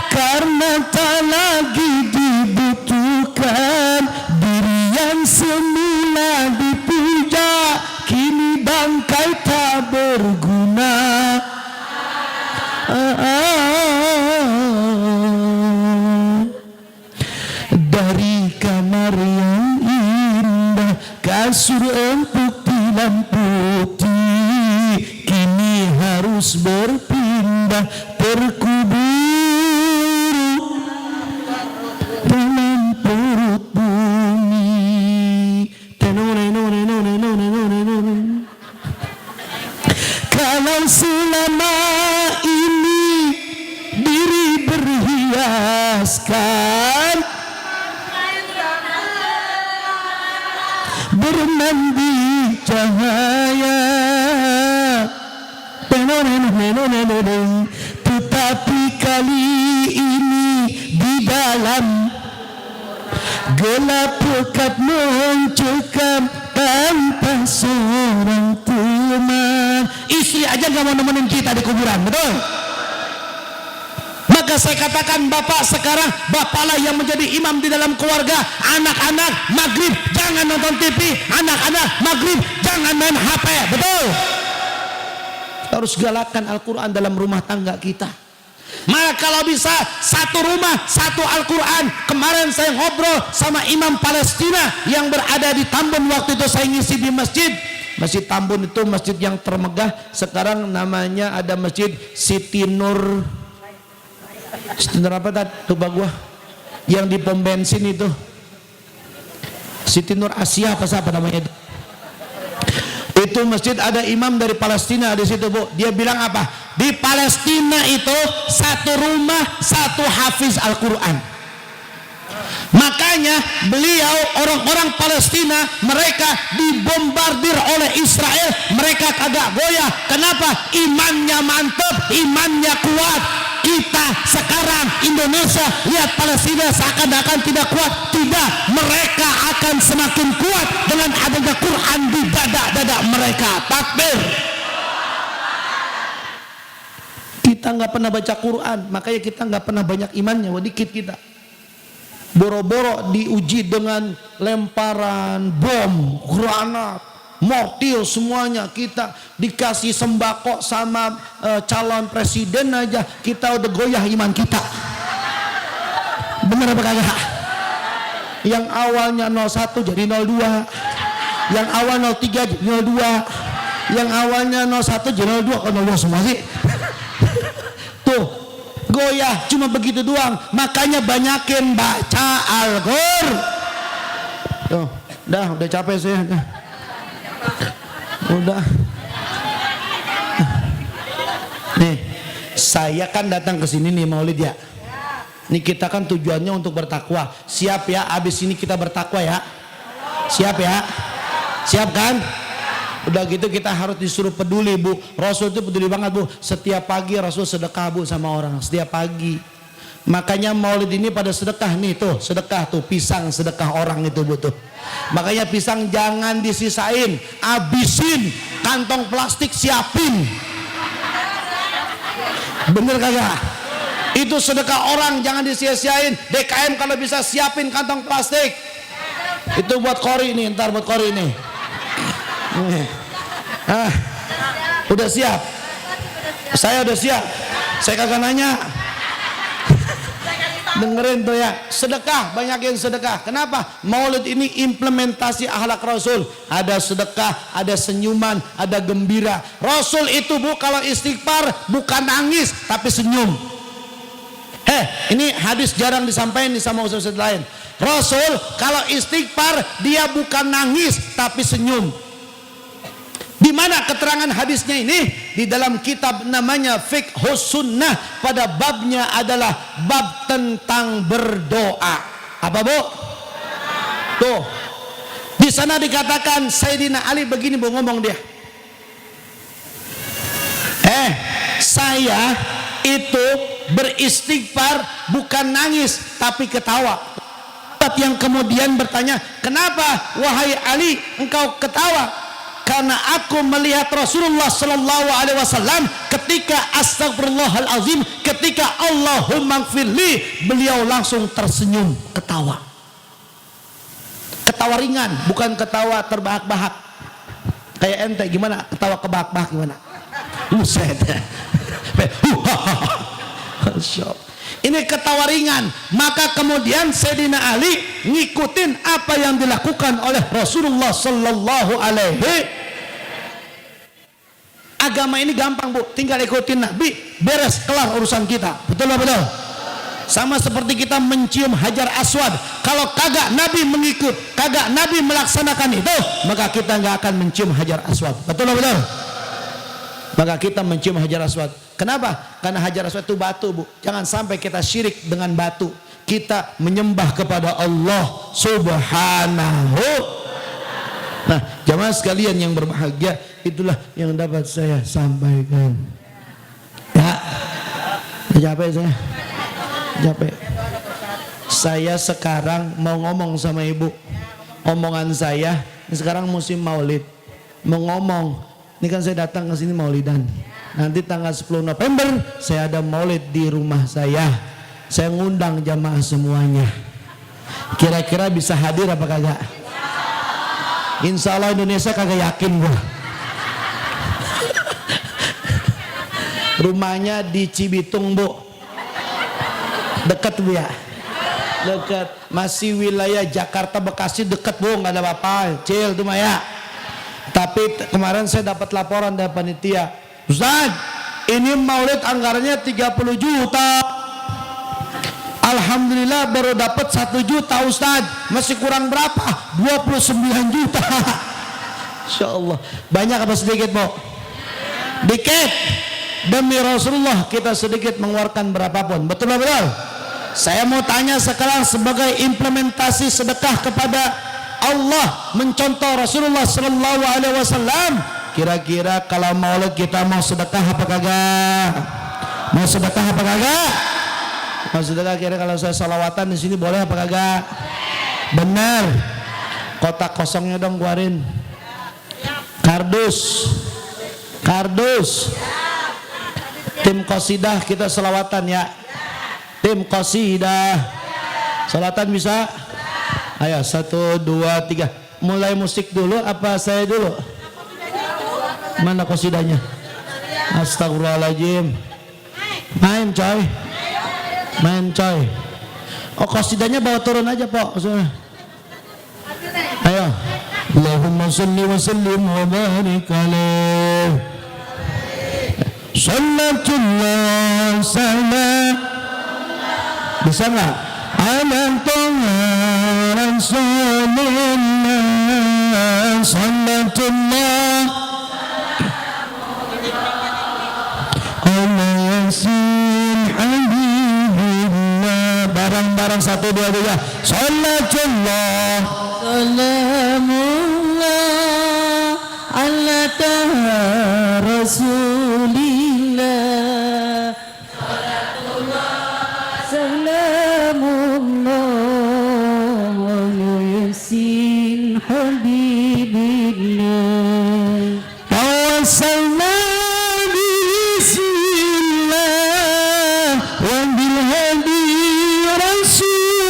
karena tak lagi dibutuhkan, diri yang semula dipuja kini bangkai tak berguna. Dari kamar yang indah, kasur empuk tilam putih, kini harus berpindah terkubur dalam perut bumi. Kalau selama ini diri bermandi cahaya. Tetapi kali ini di dalam gelap pekat mencekam tanpa seorang teman. Istri aja gak mau nemenin kita di kuburan, betul? Maka saya katakan, bapak sekarang bapaklah yang menjadi imam di dalam keluarga. Anak-anak maghrib jangan nonton TV, anak-anak maghrib jangan main HP, betul? Harus galakan Al-Quran dalam rumah tangga kita. Maka kalau bisa satu rumah satu Al-Quran. Kemarin saya ngobrol sama imam Palestina yang berada di Tambun. Waktu itu saya ngisi di masjid Tambun, itu masjid yang termegah. Sekarang namanya ada Masjid Siti Nur. Siti Nur apa tadi? Lupa gua. Yang di pom bensin itu. Siti Nur Asia apa namanya itu? Itu masjid ada imam dari Palestina di situ, Bu. Dia bilang apa? Di Palestina itu satu rumah satu hafiz Al-Quran. Makanya beliau, orang-orang Palestina, mereka dibombardir oleh Israel, mereka kagak goyah. Kenapa? Imannya mantap, imannya kuat. Kita sekarang Indonesia lihat Palestina seakan-akan tidak kuat. Tidak, mereka akan semakin kuat dengan adanya Quran di dada-dada mereka. Takbir. Kita nggak pernah baca Quran, makanya kita nggak pernah banyak imannya. Dikit kita. Boro-boro diuji dengan lemparan bom, granat, mortir, semuanya. Kita dikasih sembako sama calon presiden aja kita udah goyah iman kita. Bener apa kagak? Yang awalnya 01 jadi 02, yang awal 03 jadi 02, yang awalnya 01 jadi 02. Kok 02 semua sih? Tuh goyah cuma begitu doang. Makanya banyakin baca Al-Qur'an. Tuh, udah capek saya. Udah. Nih, saya kan datang ke sini nih Maulid ya. Nih kita kan tujuannya untuk bertakwa. Siap ya, abis ini kita bertakwa ya. Siap ya? Siap kan? Udah gitu kita harus disuruh peduli, Bu. Rasul itu peduli banget, Bu. Setiap pagi Rasul sedekah, Bu, sama orang. Setiap pagi. Makanya Maulid ini pada sedekah nih, tuh sedekah tuh, pisang sedekah orang itu, Bu, tuh. Makanya pisang jangan disisain, abisin, kantong plastik siapin. Bener kagak? Itu sedekah orang jangan disia-siain. DKM kalau bisa siapin kantong plastik. Itu buat Kori nih, ntar buat Kori nih. Udah siap? Saya udah siap. Saya kagak nanya. Dengerin tuh ya, sedekah, banyakin sedekah. Kenapa? Maulid ini implementasi akhlak Rasul. Ada sedekah, ada senyuman, ada gembira. Rasul itu, Bu, kalau istighfar bukan nangis tapi senyum. Ini hadis jarang disampaikan sama ustaz-ustaz lain. Rasul kalau istighfar dia bukan nangis tapi senyum. Di mana keterangan hadisnya ini? Di dalam kitab namanya Fiqhus Sunnah, pada babnya adalah bab tentang berdoa. Apa, Bu? Tuh. Di sana dikatakan Sayyidina Ali begini, Bu, ngomong dia. Saya itu beristighfar bukan nangis tapi ketawa. Yang kemudian bertanya, "Kenapa wahai Ali engkau ketawa?" Karena aku melihat Rasulullah Sallallahu Alaihi Wasallam ketika astagfirullahalazim, ketika Allahumma gfirli, beliau langsung tersenyum, ketawa. Ketawa ringan, bukan ketawa terbahak-bahak. Kayak ente gimana? Ketawa kebahak-bahak gimana? Buset. Ini ketawa ringan. Maka kemudian Sayyidina Ali ngikutin apa yang dilakukan oleh Rasulullah Sallallahu Alaihi. Agama ini gampang, Bu, tinggal ikutin Nabi, beres, kelar urusan kita. Betul nggak betul? Sama seperti kita mencium Hajar Aswad. Kalau kagak Nabi mengikut, kagak Nabi melaksanakan itu, maka kita nggak akan mencium Hajar Aswad. Betul nggak betul? Maka kita mencium Hajar Aswad. Kenapa? Karena Hajar Aswad itu batu, Bu. Jangan sampai kita syirik dengan batu. Kita menyembah kepada Allah Subhanahu. Nah, jamaah sekalian yang berbahagia, itulah yang dapat saya sampaikan. Ya, capek saya, capek. Saya sekarang mau ngomong sama ibu. Omongan saya, sekarang musim maulid. Mau ngomong, ini kan saya datang ke sini maulidan. Nanti tanggal 10 November saya ada maulid di rumah saya. Saya ngundang jamaah semuanya. Kira-kira bisa hadir apa kagak? Insya Allah Indonesia kagak yakin gua. Rumahnya di Cibitung, Bu. Dekat, Bu ya. Dekat. Masih wilayah Jakarta Bekasi dekat, Bu, nggak ada apa-apa. Cil tuh Maya. Tapi kemarin saya dapat laporan dari panitia. Ustaz, ini maulid anggarannya 30 juta. Alhamdulillah baru dapat 1 juta Ustaz. Masih kurang berapa? 29 juta. Insya Allah. Banyak apa sedikit, Bu? Dikit. Demi Rasulullah kita sedikit mengeluarkan berapapun. Betul betul. Saya mau tanya sekarang sebagai implementasi sedekah kepada Allah, mencontoh Rasulullah sallallahu alaihi wasallam. Kira-kira kalau maulid kita mau sedekah apa kagak? Mau sedekah apa kagak? Mau sedekah, kira kalau saya salawatan di sini boleh apa kagak? Benar. Kotak kosongnya dong keluarin. Kardus. Kardus. Tim qasidah kita selawatan ya. Tim qasidah. Salawatan bisa? Ayo 1, 2, 3. Mulai musik dulu apa saya dulu? Mana qasidahnya? Astagfirullahaladzim. Main coy. Main coy. Oh qasidahnya bawa turun aja Pak. Ayo. Allahumma salli wa sallim wa barik alaih. Sallatullah salam. Bisa nggak? Ala Rasulillah. Sallatullah ala yasin habibillah. Barang-barang 1, 2, 3. Sallatullah salamullah ala taha rasulillah. Salamullah ala yasin habibillah. Tawassalna bismillah wa bil hadi rasulillah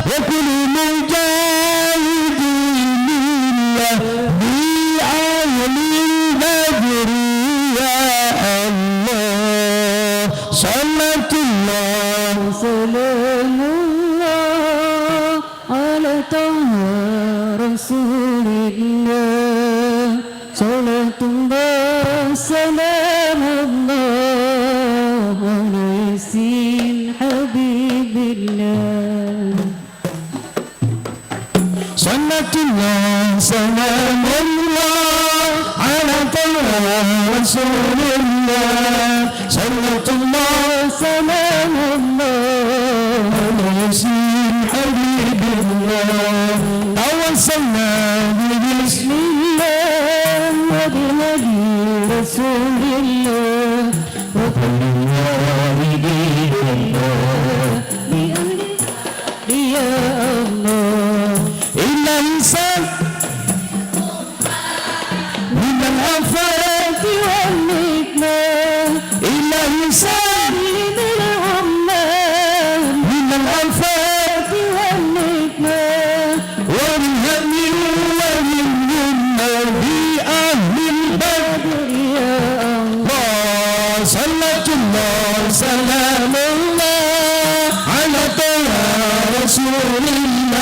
wa kullu mujahidillah bi ahlil badri ya Allah. Sallatullah salamullah ala taha rasulillah. Salatullah salamullah ala yasin habibillah. Salatullah salamullah ala taha rasulillah. Salatullah salamullah ala yasin habibillah. Tawassalna bismillah wa bihadi rasulillah wa kulli walidillah bi amri ya Allah. Illa insan min al-afati wal nikmah. Illa insan min al-umman min al-afati wal nikmah wa min hammi wa min nabi ahlil badri ya Allah. Sallatullah salamullah ala taha rasulillah.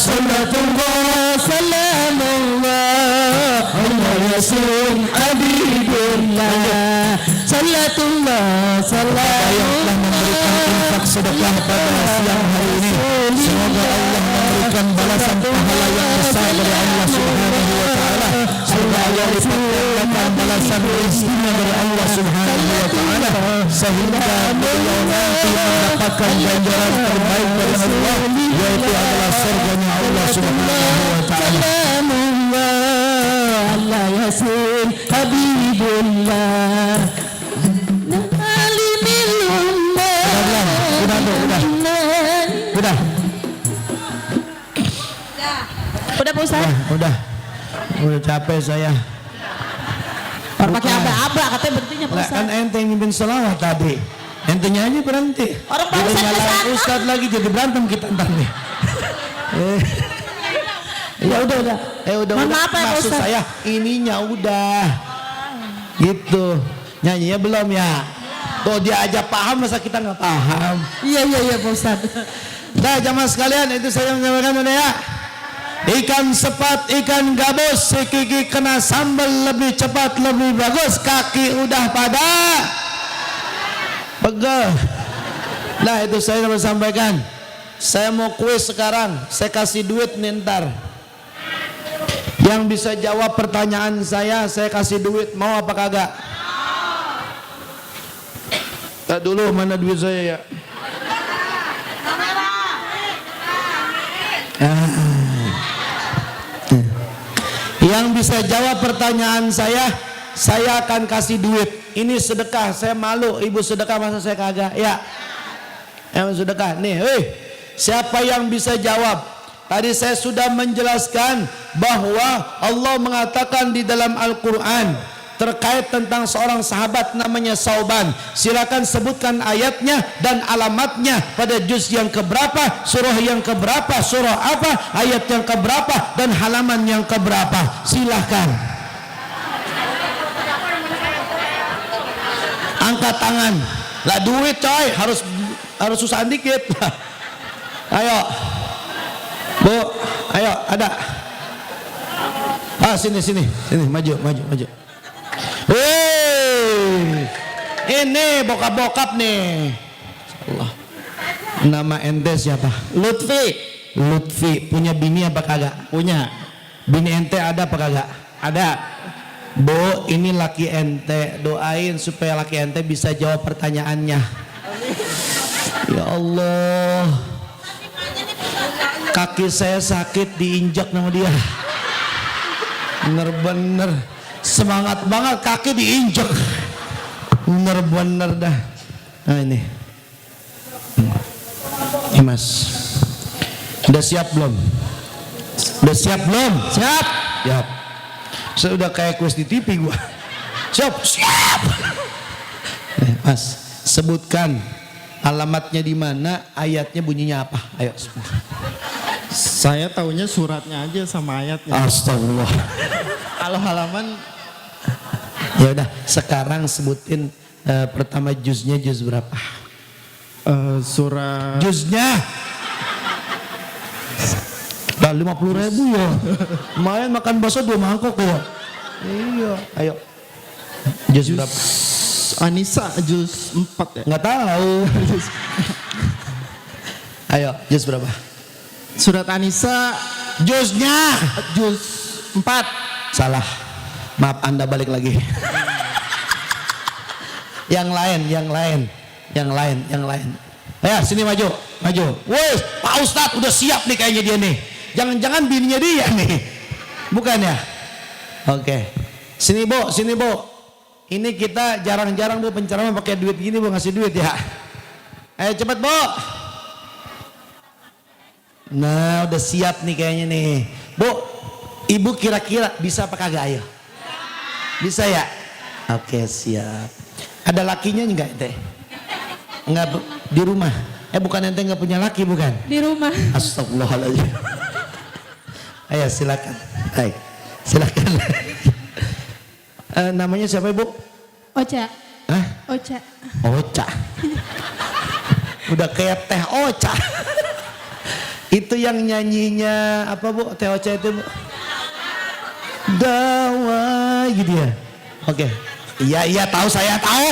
Sallatullah salamullah ala yasin habibillah. Sallatullah salamullah infak sedekah pada siang hari ini. Semoga Allah memberikan balasan pahala yang besar dari Allah Subhanahu wa taala. Semoga Allah melimpahkan balasan rezekinya dari Allah Subhanahu wa taala sehingga beliau nanti mendapatkan ganjaran terbaik dari Allah, yaitu adalah surganya Allah Subhanahu wa taala. lillah Udah. Udah Pak Ustaz? Udah capek saya. Orang pakai aba-aba katanya berhentinya Pak Lah, Ustaz. kan ente yang mimpin selawat tadi. Ente nyanyi berhenti. Orang Pak Jadi Ustaz nyalain kesana. Ustaz lagi jadi berantem kita ntar nih. Ya udah. Udah. Mohon maaf ya, Pak Maksud Ustaz. saya ininya udah. Gitu. Nyanyinya belum ya? Tuh dia aja paham masa kita nggak paham. Iya Pak Ustaz. Dah jamaah sekalian itu saya menyampaikan udah ya. Ikan sepat, ikan gabus, si Kiki kena sambal lebih cepat, lebih bagus. Kaki udah pada pegel. Nah itu saya mau sampaikan. Saya mau kuis sekarang. Saya kasih duit nih ntar. Yang bisa jawab pertanyaan saya kasih duit. Mau apa kagak? Dulu mana duit saya ya? Yang bisa jawab pertanyaan saya akan kasih duit. Ini sedekah, saya malu ibu sedekah masa saya kagak. Ya, yang sedekah nih, siapa yang bisa jawab? Tadi saya sudah menjelaskan bahwa Allah mengatakan di dalam Al-Quran terkait tentang seorang sahabat namanya Sauban. Silakan sebutkan ayatnya dan alamatnya pada juz yang keberapa, surah yang keberapa, surah apa, ayat yang keberapa dan halaman yang keberapa. Silakan. Angkat tangan. Lah duit coy, harus susah dikit. Ayo. Bu, ayo ada. Sini maju. Ini bokap nih. Allah. Nama ente siapa? Lutfi. Punya bini apa kagak? punya. Bini ente ada apa kagak? Ada. Bu, ini laki ente. Doain supaya laki ente bisa jawab pertanyaannya. Ya Allah. Kaki saya sakit diinjak sama dia. Bener-bener semangat banget kaki diinjak. Bener-bener dah. Nah ini Mas, udah siap belum? Siap. Saya udah kayak kuis di TV gua. Siap. Mas, sebutkan alamatnya di mana, ayatnya bunyinya apa? Ayo. Saya taunya suratnya aja sama ayatnya. Astagfirullah. Kalau halaman Ya udah, sekarang sebutin pertama juznya juz berapa? surat Juznya. Dah 50.000 ya. Lumayan makan bakso 2 mangkok ya. Iya. Ayo. Juz berapa? Anisa juz 4 ya. Nggak tahu. Ayo, juz berapa? Surat Anisa Juznya. juz 4. Salah. Maaf, Anda balik lagi. Yang lain. Ya, sini maju. Woi, Pak Ustadz udah siap nih kayaknya dia nih. Jangan-jangan bininya dia nih. Bukan ya? Oke. Sini Bu. Ini kita jarang-jarang Bu penceramah pakai duit gini Bu, ngasih duit ya. Ayo cepet Bu. Nah, udah siap nih kayaknya nih. Bu, Ibu kira-kira bisa apa kagak ayo? Bisa ya? Oke, siap. Ada lakinya enggak ente? Enggak di rumah. Bukan ente enggak punya laki bukan? Di rumah. Astagfirullahaladzim. Ayo silakan. Baik. Silakan. Namanya siapa Ibu? Ocha. Hah? Ocha. Ocha. Udah kayak Teh Ocha. Itu yang nyanyinya apa Bu? Teh Ocha itu Bu? Dawa gitu ya. Oke. Iya tahu, saya tahu.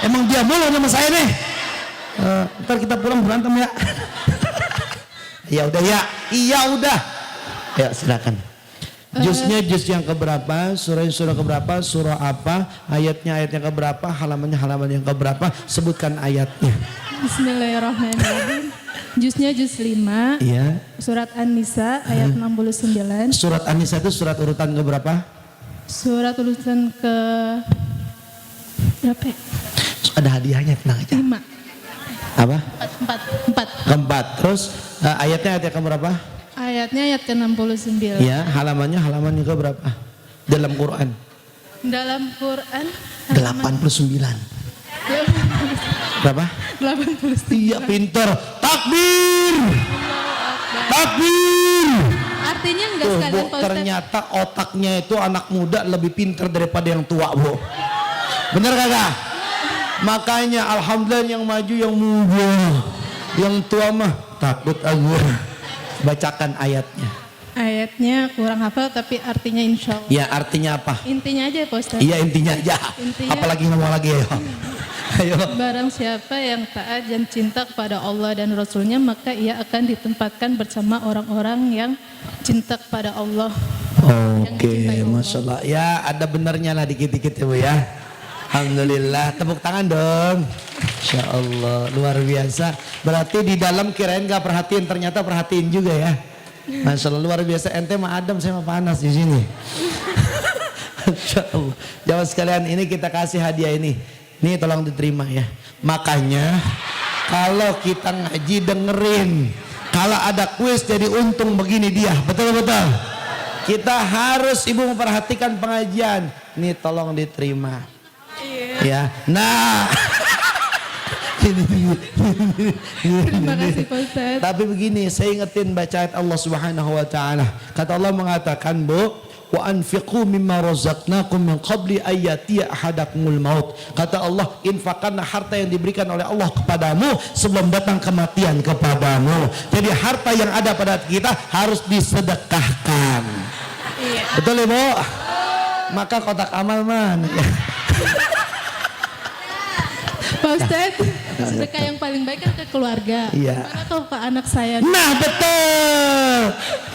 Emang dia mulu sama saya nih. Ntar kita pulang berantem ya. Ya udah ya. Iya udah. Ya silakan. Juznya juz yang keberapa, surah keberapa, surah apa, ayatnya ayat yang keberapa, halaman yang keberapa, sebutkan ayatnya. Bismillahirrahmanirrahim. Juznya juz 5. Iya. Surat An-Nisa ayat 69. Surat An-Nisa itu surat urutan keberapa? Surat urutan ke Berapa ya? Ada hadiahnya, tenang aja. 5. Apa? 4. Keempat. Terus ayatnya ayat yang keberapa? Ayatnya ayat ke-69. Ya, halamannya halaman juga berapa? Dalam Quran. Dalam Quran 89. Berapa? 80. Iya, pinter. Takbir. Takbir. Artinya enggak Tuh, sekalian Bu, Pak Ustadz. ternyata otaknya itu anak muda lebih pinter daripada yang tua, Bu. Bener kagak? Makanya alhamdulillah yang maju yang muda. Yang tua mah takut aku. Bacakan ayatnya. Ayatnya kurang hafal tapi artinya insya Allah. Ya, artinya apa? Intinya aja Pak Ustadz. Iya, intinya aja. Intinya- Apalagi ngomong lagi ya. Ayo. Barang siapa yang taat dan cinta kepada Allah dan Rasulnya, maka ia akan ditempatkan bersama orang-orang yang cinta kepada Allah. Oke, Masya Allah. Ya, ada benernya lah dikit-dikit ya, Bu ya. Alhamdulillah, tepuk tangan dong. Insya Allah, luar biasa. Berarti di dalam kirain gak perhatiin, ternyata perhatiin juga ya. Masya Allah, luar biasa. Ente mah adem, saya mah panas di sini. Masya Allah. Jawab sekalian, ini kita kasih hadiah ini. Nih tolong diterima ya. Makanya kalau kita ngaji dengerin, kalau ada kuis jadi untung begini dia. Betul-betul. Kita harus ibu memperhatikan pengajian. Nih tolong diterima. Ya. Nah. Terima kasih Pak Ustadz. Tapi begini, saya ingetin baca ayat Allah Subhanahu wa taala. Kata Allah mengatakan, Bu, wa anfiqu mimma razaqnakum min qabli ayati ahadakumul maut. Kata Allah, infakkanlah harta yang diberikan oleh Allah kepadamu sebelum datang kematian kepadamu. Jadi harta yang ada pada kita harus disedekahkan. Iya. Betul ya, Bu? Maka kotak amal mana? Pak Ustadz, sedekah yang paling baik kan ke keluarga. Iya. Mana tahu ke anak saya. Nah, betul.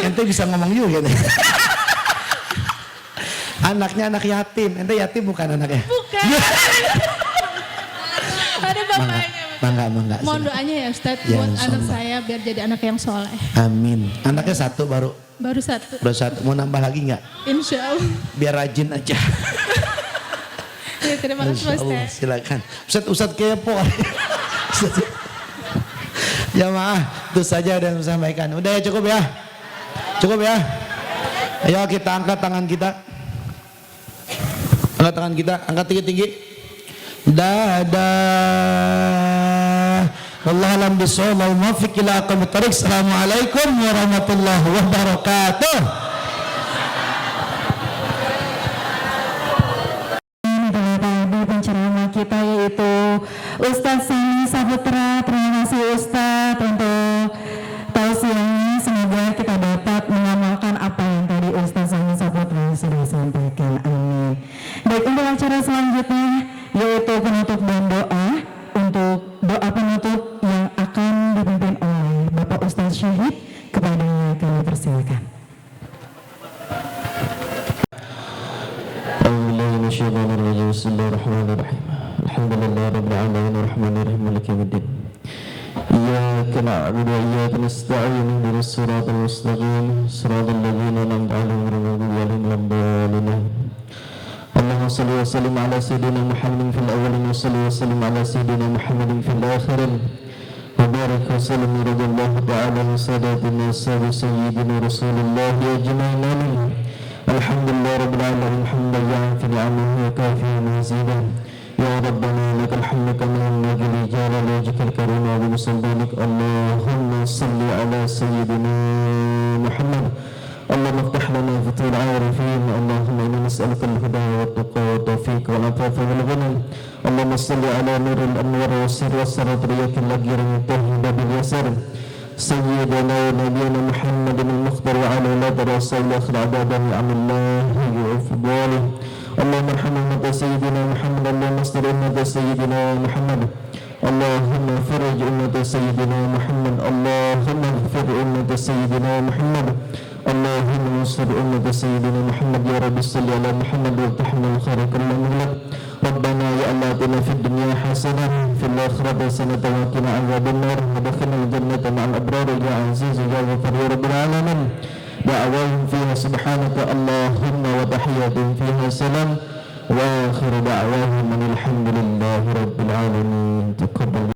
Ente bisa ngomong juga nih. Anaknya anak yatim. Ente yatim bukan anaknya? Bukan. Ada bapaknya. Mangga. Mohon doanya ya Ustadz Ya, buat insya anak Allah. saya biar jadi anak yang soleh. Amin. Anaknya satu baru. Baru 1. Baru satu. Mau nambah lagi nggak? Insya Allah. Biar rajin aja. Ya, terima kasih Pak Masya Allah, Ustadz. silakan. Ustadz kepo. Jamaah, itu saja dan sampaikan. Udah ya, cukup ya. Cukup ya. Ayo kita angkat tangan kita. Angkat tangan kita, angkat tinggi-tinggi. Dadah. Wallahu a'lam bishawab. Wal muwaffiq ila aqwamit thariq. Assalamualaikum warahmatullahi wabarakatuh. Penceramah kita yaitu Ustadz Sani Saputra. Terima kasih Ustadz untuk tausiahnya. Semoga kita dapat mengamalkan apa yang tadi Ustadz Sani Saputra sudah sampaikan. Amin. Baik, untuk acara selanjutnya yaitu penutup dan doa. Untuk doa penutup yang akan dipimpin oleh Bapak Ustadz Syahid, kepadanya kami persilakan. Bismillahirrahmanirrahim. Alhamdulillah rabbil alamin arrahmanirrahim maliki yaumiddin. Iyyaka na'budu wa iyyaka nasta'in ihdinas siratal mustaqim siratal ladzina an'amta 'alaihim ghairil maghdubi 'alaihim waladdallin. Allahumma shalli wa sallim ala sayyidina Muhammadin fil awwalin wa shalli wa sallim ala sayyidina Muhammadin fil akhirin. Wa barik wa sallim radhiyallahu ta'ala an sadatina sayyidina Rasulillah ajma'in. Alhamdulillah rabbil alamin hamdan yafi ni'amahu wa kafi mazidan. Ya Rabbana lakal hamdu kama yanbaghi li jalali wajhikal karim wa bi sultanik. Allahumma salli ala sayyidina Muhammad. Allahumma iftah lana futuhal arifin. Allahumma inna nas'aluka al-huda wa at-tuqa wa at-tawfiq wal afafa wal ghina. Allahumma salli ala nuril anwar wa sirri wa saradriyakil lagirin tahda bil yasar. سيدنا ونبينا محمد المختار وعلى ولاد رسول اخر عبادا عن الله وافضاله. اللهم ارحم امه سيدنا محمد. اللهم استر امه سيدنا محمد. اللهم فرج امه سيدنا محمد. اللهم اغفر امه سيدنا محمد. اللهم انصر امه سيدنا محمد. يا رب صل على محمد وارحمنا الخير كل مهلك. ربنا يا الله آتنا في الدنيا حسنة في الآخرة حسنة وقنا عذاب النار وادخلنا الجنة مع الأبرار يا عزيز يا غفور يا رب العالمين. دعواهم فيها سبحانك اللهم وتحياتهم فيها سلام وآخر دعواهم أن الحمد